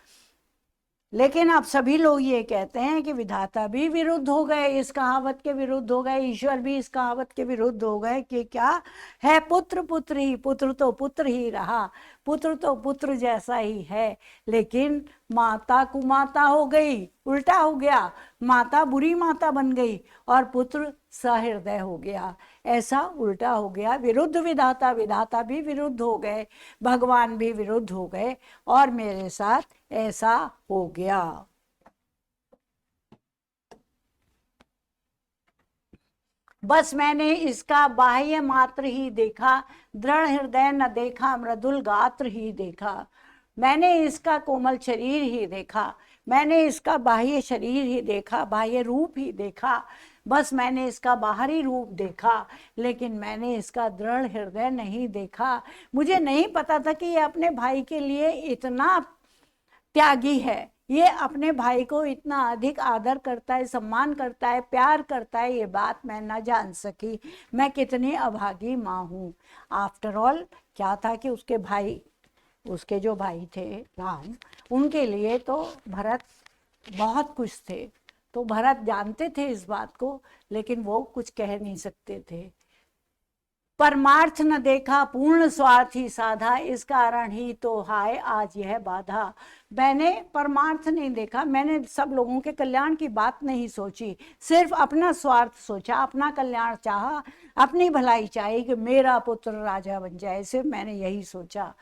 लेकिन अब सभी लोग ये कहते हैं कि विधाता भी विरुद्ध हो गए, इस कहावत के विरुद्ध हो गए, ईश्वर भी इस कहावत के विरुद्ध हो गए कि क्या है, पुत्र पुत्र ही, पुत्र तो पुत्र ही रहा, पुत्र तो पुत्र जैसा ही है, लेकिन माता कुमाता हो गई, उल्टा हो गया, माता बुरी माता बन गई और पुत्र सहृदय हो गया, ऐसा उल्टा हो गया। विरुद्ध विधाता, विधाता भी विरुद्ध हो गए, भगवान भी विरुद्ध हो गए और मेरे साथ ऐसा हो गया। बस मैंने इसका बाह्य मात्र ही देखा, दृढ़ हृदय न देखा, मृदुल गात्र ही देखा। मैंने इसका कोमल शरीर ही देखा, मैंने इसका बाह्य शरीर ही देखा, बाह्य रूप ही देखा, बस मैंने इसका बाहरी रूप देखा, लेकिन मैंने इसका दृढ़ हृदय नहीं देखा। मुझे नहीं पता था कि ये अपने भाई के लिए इतना त्यागी है, ये अपने भाई को इतना अधिक आदर करता है, सम्मान करता है, प्यार करता है, ये बात मैं न जान सकी। मैं कितनी अभागी माँ हूँ। आफ्टर ऑल क्या था कि उसके भाई, उसके जो भाई थे राम, उनके लिए तो भरत बहुत कुछ थे, तो भरत जानते थे इस बात को, लेकिन वो कुछ कह नहीं सकते थे। परमार्थ न देखा, पूर्ण स्वार्थ ही साधा, इस कारण ही तो हाय आज यह बाधा। मैंने परमार्थ नहीं देखा, मैंने सब लोगों के कल्याण की बात नहीं सोची, सिर्फ अपना स्वार्थ सोचा, अपना कल्याण चाहा, अपनी भलाई चाही कि मेरा पुत्र राजा बन जाए, सिर्फ मैंने यही सोचा।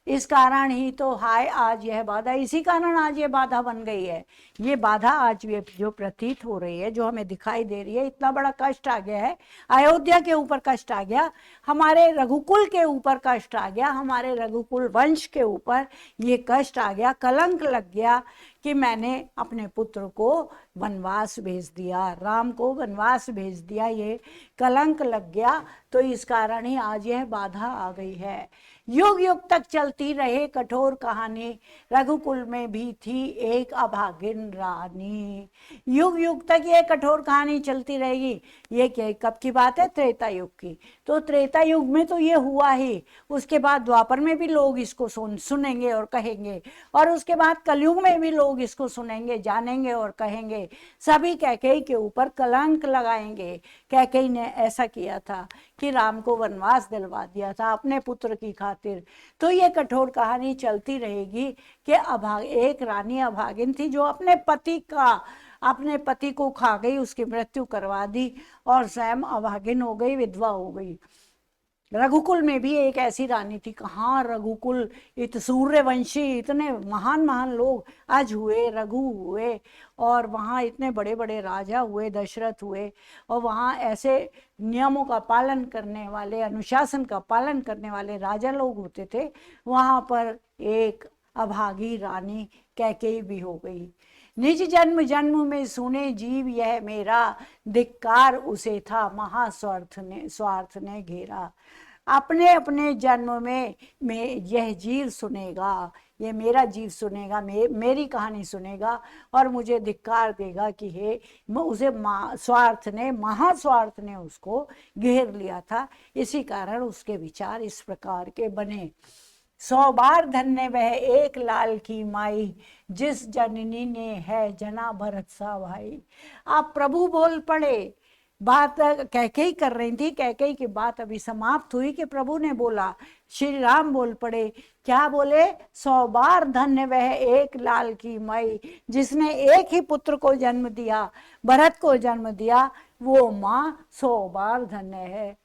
इस कारण ही तो हाय आज यह बाधा, इसी कारण आज ये बाधा बन गई है। ये बाधा आज ये जो प्रतीत हो रही है, जो हमें दिखाई दे रही है, इतना बड़ा कष्ट आ गया है, अयोध्या के ऊपर कष्ट आ गया, हमारे रघुकुल के ऊपर कष्ट आ गया, हमारे रघुकुल वंश के ऊपर ये कष्ट आ गया, कलंक लग गया कि मैंने अपने पुत्र को वनवास भेज दिया, राम को वनवास भेज दिया, ये कलंक लग गया। तो इस कारण ही आज यह बाधा आ गई है। युग युग तक चलती रहे कठोर कहानी, रघुकुल में भी थी एक अभागिन रानी। युग युग तक ये कठोर कहानी चलती रहेगी। ये क्या कब की बात है? त्रेता युग की। तो त्रेता युग में तो ये हुआ ही, उसके बाद द्वापर में भी लोग इसको सुनेंगे और कहेंगे, और उसके बाद कलयुग में भी लोग इसको सुनेंगे, जानेंगे और कहेंगे। सभी कैकेयी के ऊपर कलंक लगाएंगे। कैकेयी ने ऐसा किया था कि राम को वनवास दिलवा दिया था अपने पुत्र की खातिर। तो ये कठोर कहानी चलती रहेगी कि एक रानी अभागिन थी जो अपने पति को खा गई, उसकी मृत्यु करवा दी और स्वयं अभागिन हो गई, विधवा हो गई। रघुकुल में भी एक ऐसी रानी थी। कहाँ रघुकुल, सूर्यवंशी इतने महान महान लोग आज हुए, रघु हुए, और वहाँ इतने बड़े बड़े राजा हुए, दशरथ हुए, और वहाँ ऐसे नियमों का पालन करने वाले, अनुशासन का पालन करने वाले राजा लोग होते थे। वहाँ पर एक अभागी रानी कैकेयी भी हो गई। निज जन्म जन्म में सुने जीव यह मेरा, धिक्कार उसे था स्वार्थ ने घेरा। अपने अपने जन्म में यह जीव सुनेगा, ये मेरा जीव सुनेगा, मेरी कहानी सुनेगा और मुझे धिक्कार देगा कि हे, उसे महास्वार्थ ने उसको घेर लिया था। इसी कारण उसके विचार इस प्रकार के बने। 100 बार धन्य वह एक लाल की माई, जिस जननी ने है जना भरत सा भाई। आप प्रभु बोल पड़े। बात कैकेयी कर रही थी, कैकेयी की बात अभी समाप्त हुई कि प्रभु ने बोला, श्री राम बोल पड़े। क्या बोले? 100 बार धन्य वह एक लाल की माई, जिसने एक ही पुत्र को जन्म दिया, भरत को जन्म दिया, वो माँ 100 बार धन्य है।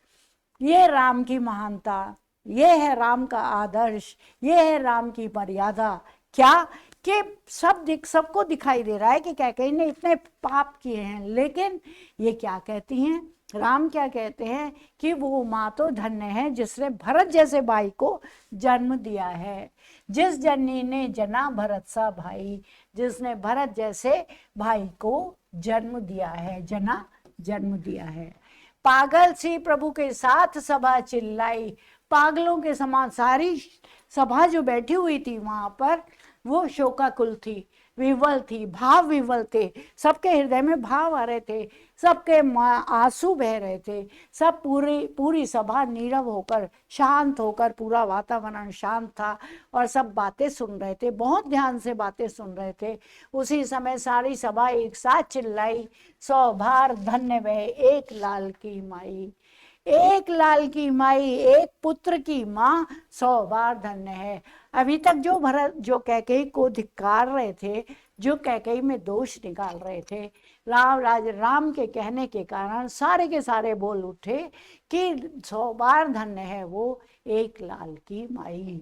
ये राम की महानता, ये है राम का आदर्श, ये है राम की मर्यादा। क्या कि सबको दिखाई दे रहा है कि कैकेयी ने इतने पाप किए हैं, लेकिन ये क्या कहती हैं, राम क्या कहते हैं कि वो माँ तो धन्य है जिसने भरत जैसे भाई को जन्म दिया है। जिस जननी ने जना भरत सा भाई, जिसने भरत जैसे भाई को जन्म दिया है, जन्म दिया है। पागल सी प्रभु के साथ सभा चिल्लाई, पागलों के समान सारी सभा जो बैठी हुई थी वहां पर, वो शोकाकुल थी। विवल थी, भाव विवल थे, सबके हृदय में भाव आ रहे थे, सबके आंसू बह रहे थे, सब पूरी पूरी सभा नीरव होकर, शांत होकर, पूरा वातावरण शांत था और सब बातें सुन रहे थे, बहुत ध्यान से बातें सुन रहे थे। उसी समय सारी सभा एक साथ चिल्लाई, सौ भार धन्य वह एक लाल की माई, एक लाल की माई, एक पुत्र की माँ, 100 बार धन्य है। अभी तक जो भरत, जो कैकेयी को धिक्कार रहे थे, जो कैकेयी में दोष निकाल रहे थे, राम के कहने के कारण सारे के सारे बोल उठे कि 100 बार धन्य है वो एक लाल की माई।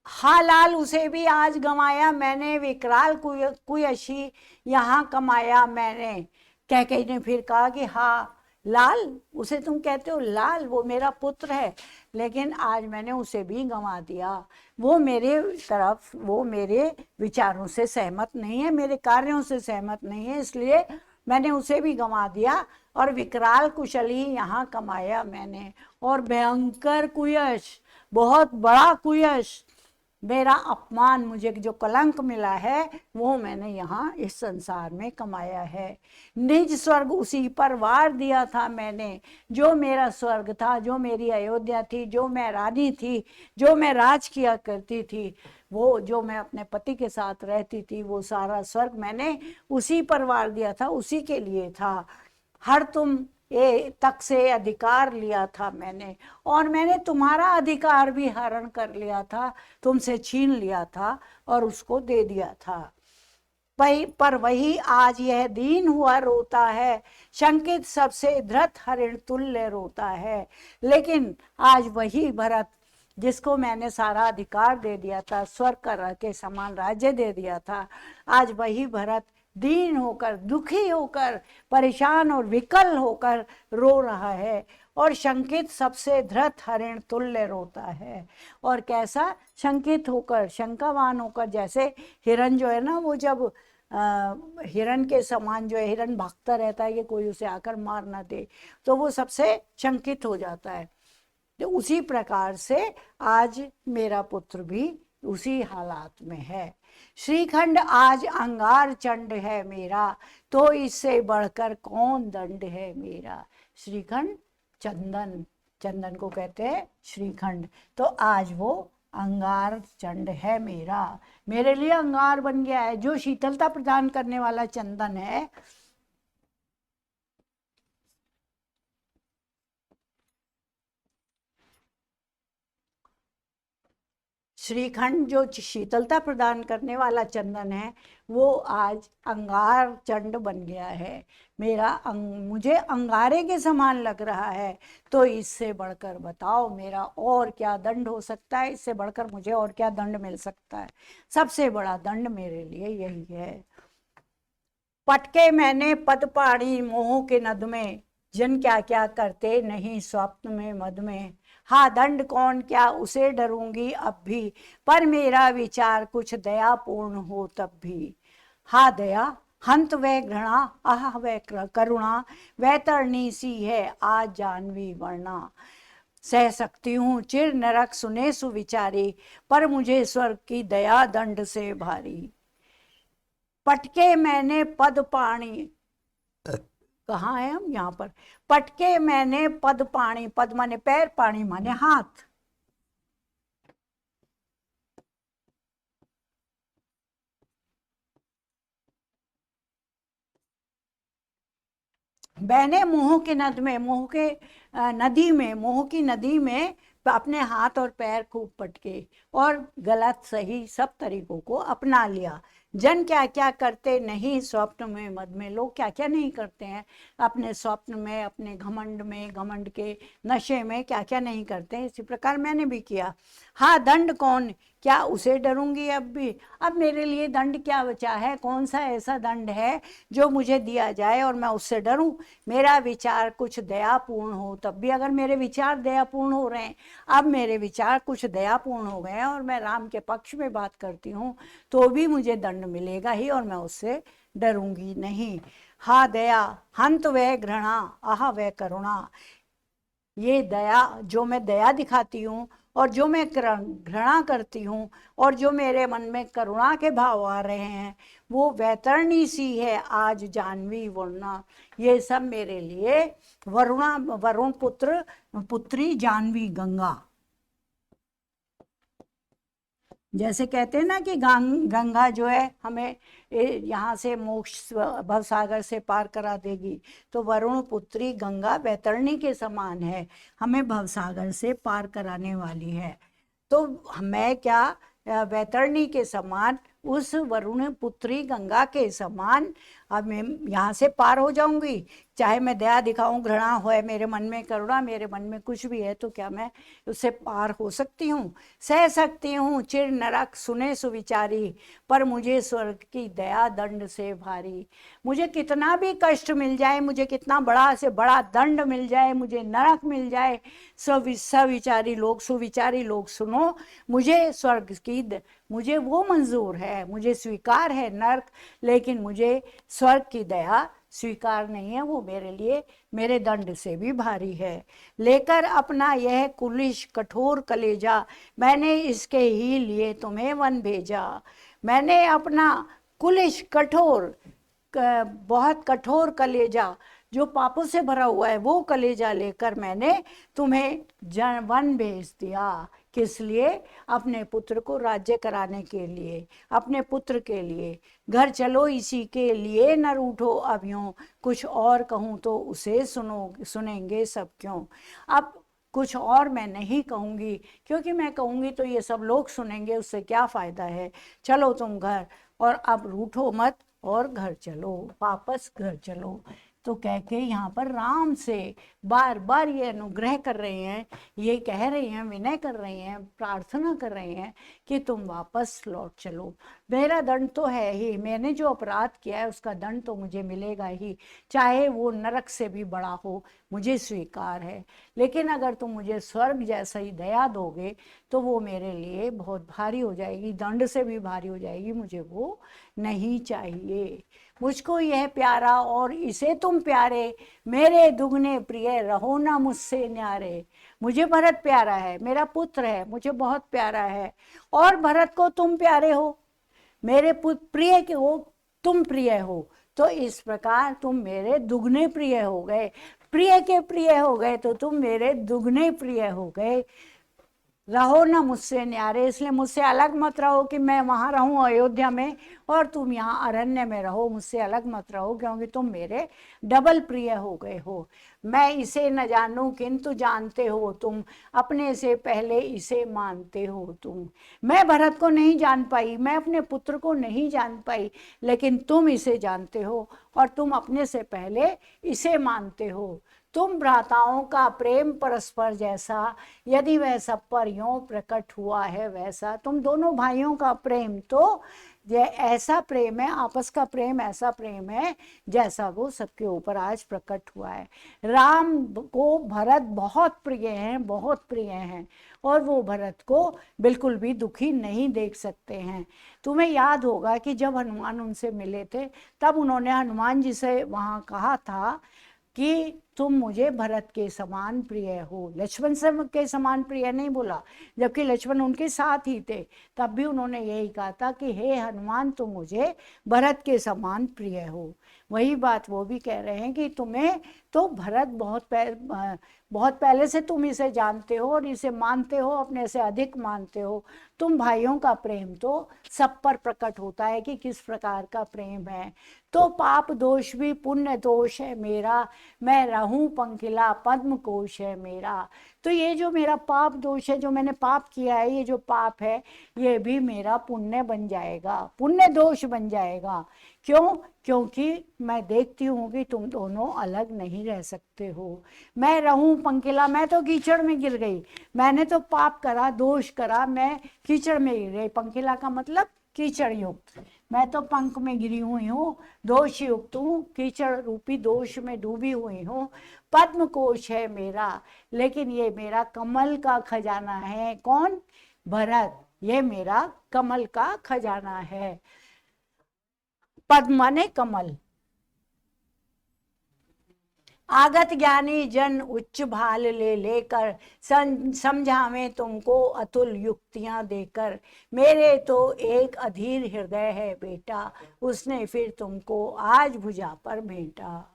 हा लाल उसे भी आज गंवाया मैंने, विकराल कुयशी यहाँ कमाया मैंने। कैकेयी ने फिर कहा कि हाँ लाल, उसे तुम कहते हो लाल, वो मेरा पुत्र है, लेकिन आज मैंने उसे भी गंवा दिया। वो मेरे तरफ, वो मेरे विचारों से सहमत नहीं है, मेरे कार्यों से सहमत नहीं है, इसलिए मैंने उसे भी गंवा दिया। और विकराल कुशली यहाँ कमाया मैंने, और भयंकर कुयश, बहुत बड़ा कुयश, मेरा अपमान, मुझे जो कलंक मिला है वो मैंने यहाँ इस संसार में कमाया है। निज स्वर्ग उसी पर वार दिया था मैंने, जो मेरा स्वर्ग था, जो मेरी अयोध्या थी, जो मैं रानी थी, जो मैं राज किया करती थी, वो जो मैं अपने पति के साथ रहती थी, वो सारा स्वर्ग मैंने उसी पर वार दिया था, उसी के लिए था। हर तुम ये तक से अधिकार लिया था मैंने, और मैंने तुम्हारा अधिकार भी हरण कर लिया था, तुमसे छीन लिया था और उसको दे दिया था। पर वही आज यह दीन हुआ रोता है, शंकित सबसे धृत हरिण तुल्य रोता है। लेकिन आज वही भरत, जिसको मैंने सारा अधिकार दे दिया था, स्वर्ग के समान राज्य दे दिया था, आज वही भरत दीन होकर, दुखी होकर, परेशान और विकल होकर रो रहा है, और शंकित सबसे धृत हरिण तुल्य रोता है। और कैसा शंकित होकर, शंकावान होकर, जैसे हिरण जो है ना, वो जब हिरण के समान जो है, हिरण भागता रहता है कि कोई उसे आकर मार ना दे, तो वो सबसे शंकित हो जाता है। तो उसी प्रकार से आज मेरा पुत्र भी उसी हालात में है। श्रीखंड आज अंगार चंड है मेरा, तो इससे बढ़कर कौन दंड है मेरा। श्रीखंड चंदन, चंदन को कहते हैं श्रीखंड, तो आज वो अंगार चंड है मेरा, मेरे लिए अंगार बन गया है। जो शीतलता प्रदान करने वाला चंदन है, श्रीखंड जो शीतलता प्रदान करने वाला चंदन है, वो आज अंगार चंड बन गया है मेरा। मुझे अंगारे के समान लग रहा है, तो इससे बढ़कर बताओ मेरा और क्या दंड हो सकता है, इससे बढ़कर मुझे और क्या दंड मिल सकता है। सबसे बड़ा दंड मेरे लिए यही है। पटके मैंने पद पाड़ी मोह के नद में, जन क्या क्या करते नहीं स्वप्न में मद में। हाँ दंड कौन क्या उसे डरूंगी अब भी, पर मेरा विचार कुछ दया पूर्ण हो तब भी। हाँ दया हंत वह घृणा, आह वह करुणा, वह तरनी सी है आज जानवी वर्णा। सह सकती हूँ चिर नरक सुने सुविचारी, पर मुझे स्वर्ग की दया दंड से भारी। पटके मैंने पद पाणी, कहाँ है हम यहाँ पर, पटके मैंने पद पाणी, पद माने पैर, पाणी माने हाथ। मैंने मोह के नद में, मोह के नदी में, मोह की नदी में अपने हाथ और पैर खूब पटके, और गलत सही सब तरीकों को अपना लिया। जन क्या क्या करते नहीं स्वप्न में मद में, लोग क्या क्या नहीं करते हैं अपने स्वप्न में, अपने घमंड में, घमंड के नशे में क्या क्या नहीं करते हैं, इसी प्रकार मैंने भी किया। हाँ दंड कौन क्या उसे डरूंगी अब भी, अब मेरे लिए दंड क्या बचा है, कौन सा ऐसा दंड है जो मुझे दिया जाए और मैं उससे डरूं। मेरा विचार कुछ दयापूर्ण हो तब भी, अगर मेरे विचार दयापूर्ण हो रहे हैं, अब मेरे विचार कुछ दयापूर्ण हो गए हैं और मैं राम के पक्ष में बात करती हूँ, तो भी मुझे दंड मिलेगा ही और मैं उससे डरूंगी नहीं। हा दया हंत वह घृणा, आह वह करुणा। ये दया, जो मैं दया दिखाती हूँ, और जो मैं घृणा करती हूँ और जो मेरे मन में करुणा के भाव आ रहे हैं, वो वैतरणी सी है आज जाह्नवी वरुणा। ये सब मेरे लिए वरुण पुत्री जाह्नवी गंगा। जैसे कहते हैं ना कि गंगा जो है हमें यहाँ से मोक्ष भवसागर से पार करा देगी, तो वरुण पुत्री गंगा वैतरणी के समान है, हमें भवसागर से पार कराने वाली है। तो मैं क्या वैतरणी के समान, उस वरुण पुत्री गंगा के समान अब मैं यहाँ से पार हो जाऊंगी। चाहे मैं दया दिखाऊं, घृणा हो मेरे मन में, करुणा मेरे मन में कुछ भी है, तो क्या मैं उससे पार हो सकती हूँ? सह सकती हूँ चिर नरक सुने सुविचारी, पर मुझे स्वर्ग की दया दंड से भारी। मुझे कितना भी कष्ट मिल जाए, मुझे कितना बड़ा से बड़ा दंड मिल जाए, मुझे नरक मिल जाए, सविचारी लोग, सुविचारी लोग सुनो, मुझे स्वर्ग की मुझे वो मंजूर है, मुझे स्वीकार है नरक, लेकिन मुझे स्वर्ग की दया स्वीकार नहीं है, वो मेरे लिए मेरे दंड से भी भारी है। लेकर अपना यह कुलिश कठोर कलेजा, मैंने इसके ही लिए तुम्हें वन भेजा। मैंने अपना कुलिश कठोर, बहुत कठोर कलेजा जो पापों से भरा हुआ है, वो कलेजा लेकर मैंने तुम्हें वन भेज दिया। किस लिए? अपने पुत्र को राज्य कराने के लिए, अपने पुत्र के लिए। घर चलो इसी के लिए न रूठो अब यूं, कुछ और कहूँ तो उसे सुनेंगे सब क्यों। अब कुछ और मैं नहीं कहूँगी, क्योंकि मैं कहूँगी तो ये सब लोग सुनेंगे, उससे क्या फ़ायदा है। चलो तुम घर, और अब रूठो मत और घर चलो, वापस घर चलो। तो कह के यहाँ पर राम से बार बार ये अनुग्रह कर रहे हैं, ये कह रहे हैं, विनय कर रहे हैं, प्रार्थना कर रहे हैं कि तुम वापस लौट चलो। मेरा दंड तो है ही, मैंने जो अपराध किया है उसका दंड तो मुझे मिलेगा ही, चाहे वो नरक से भी बड़ा हो, मुझे स्वीकार है। लेकिन अगर तुम मुझे स्वर्ग जैसा ही दया दोगे तो वो मेरे लिए बहुत भारी हो जाएगी, दंड से भी भारी हो जाएगी, मुझे वो नहीं चाहिए। मुझको यह प्यारा और इसे तुम प्यारे, मेरे दुगने प्रिय रहो ना मुझसे न्यारे। मुझे भरत प्यारा है, मेरा पुत्र है, मुझे बहुत प्यारा है, और भरत को तुम प्यारे हो, मेरे पुत्र प्रिय के हो, तुम प्रिय हो, तो इस प्रकार तुम मेरे दुगने प्रिय हो गए। प्रिय के प्रिय हो गए तो तुम मेरे दुगने प्रिय हो गए। रहो ना मुझसे न्यारे, इसलिए मुझसे अलग मत रहो कि मैं वहाँ रहूँ अयोध्या में और तुम यहाँ अरण्य में रहो, मुझसे अलग मत रहो, क्योंकि तुम मेरे डबल प्रिय हो गए हो। मैं इसे न जानूं किंतु जानते हो तुम, अपने से पहले इसे मानते हो तुम। मैं भरत को नहीं जान पाई, मैं अपने पुत्र को नहीं जान पाई, लेकिन तुम इसे जानते हो और तुम अपने से पहले इसे मानते हो। तुम भ्राताओं का प्रेम परस्पर जैसा, यदि वह सब पर यों प्रकट हुआ है वैसा। तुम दोनों भाइयों का प्रेम तो ये ऐसा प्रेम है, आपस का प्रेम ऐसा प्रेम है जैसा वो सबके ऊपर आज प्रकट हुआ है। राम को भरत बहुत प्रिय हैं, बहुत प्रिय हैं, और वो भरत को बिल्कुल भी दुखी नहीं देख सकते हैं। तुम्हें याद होगा कि जब हनुमान उनसे मिले थे, तब उन्होंने हनुमान जी से वहाँ कहा था कि तुम मुझे भरत के समान प्रिय हो, लक्ष्मण से के समान प्रिय नहीं बोला, जबकि लक्ष्मण उनके साथ ही थे, तब भी उन्होंने यही कहा था कि हे हनुमान तुम मुझे भरत के समान प्रिय हो। वही बात वो भी कह रहे हैं कि तुम्हें तो भरत बहुत पहले से तुम इसे जानते हो और इसे मानते हो, अपने से अधिक मानते हो। तुम भाइयों का प्रेम तो सब पर प्रकट होता है कि किस प्रकार का प्रेम है। तो पाप दोष भी पुण्य दोष है मेरा, मैं रहूं पंखिला पद्म कोश है मेरा। तो ये जो मेरा पाप दोष है, जो मैंने पाप किया है, ये जो पाप है, ये भी मेरा पुण्य बन जाएगा, पुण्य दोष बन जाएगा। क्यों? क्योंकि मैं देखती हूँ कि तुम दोनों अलग नहीं रह सकते हो। मैं रहूं पंकिला, मैं तो कीचड़ में गिर गई, मैंने तो पाप करा, दोष करा, मैं कीचड़ में गिर गई। पंकिला का मतलब कीचड़ युक्त, मैं तो पंख में गिरी हुई हूँ, दोष युक्त हूँ, कीचड़ रूपी दोष में डूबी हुई हूँ। पद्म कोश है मेरा, लेकिन ये मेरा कमल का खजाना है। कौन? भरत, ये मेरा कमल का खजाना है। पद्म माने कमल, आगत ज्ञानी जन उच्च भाल ले लेकर समझावे तुमको अतुल युक्तियां देकर। मेरे तो एक अधीर हृदय है बेटा, उसने फिर तुमको आज भुजा पर भेंटा।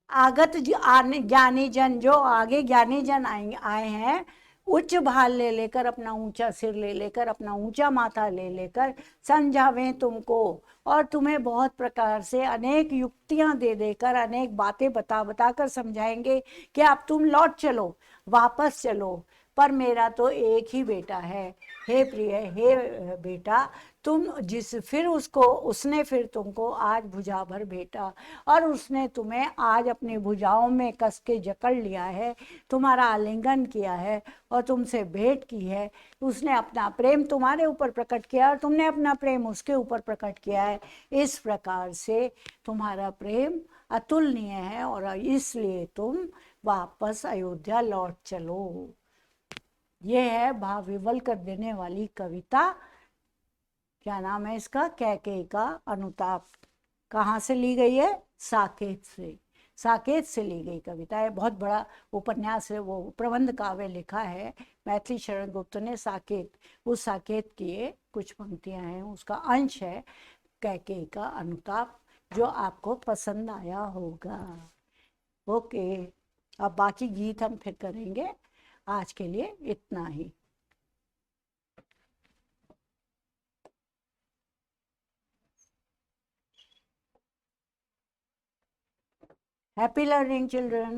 आगत ज्ञानी जन, जो आगे ज्ञानी जन आए हैं, उच्च भाल ले लेकर, अपना ऊंचा सिर ले लेकर, अपना ऊंचा माथा ले लेकर समझावें तुमको, और तुम्हें बहुत प्रकार से अनेक युक्तियां दे देकर, अनेक बातें बता बता कर समझाएंगे कि अब तुम लौट चलो, वापस चलो। पर मेरा तो एक ही बेटा है, हे प्रिय, हे बेटा, तुम जिस फिर उसको, उसने फिर तुमको आज भुजा भर भेटा, और उसने तुम्हें आज अपनी भुजाओं में कस के जकड़ लिया है, तुम्हारा आलिंगन किया है और तुमसे भेंट की है। उसने अपना प्रेम तुम्हारे ऊपर प्रकट किया और तुमने अपना प्रेम उसके ऊपर प्रकट किया है। इस प्रकार से तुम्हारा प्रेम अतुलनीय है और इसलिए तुम वापस अयोध्या लौट चलो। ये है भाव विवल कर देने वाली कविता। क्या नाम है इसका? कैकेयी का अनुताप। कहाँ से ली गई है? साकेत से। साकेत से ली गई कविता है। बहुत बड़ा उपन्यास है, वो प्रबंध काव्य लिखा है मैथिली शरण गुप्त ने, साकेत। उस साकेत की ये कुछ पंक्तियां हैं, उसका अंश है कैकेयी का अनुताप, जो आपको पसंद आया होगा। ओके, अब बाकी गीत हम फिर करेंगे। आज के लिए इतना ही। Happy learning, children.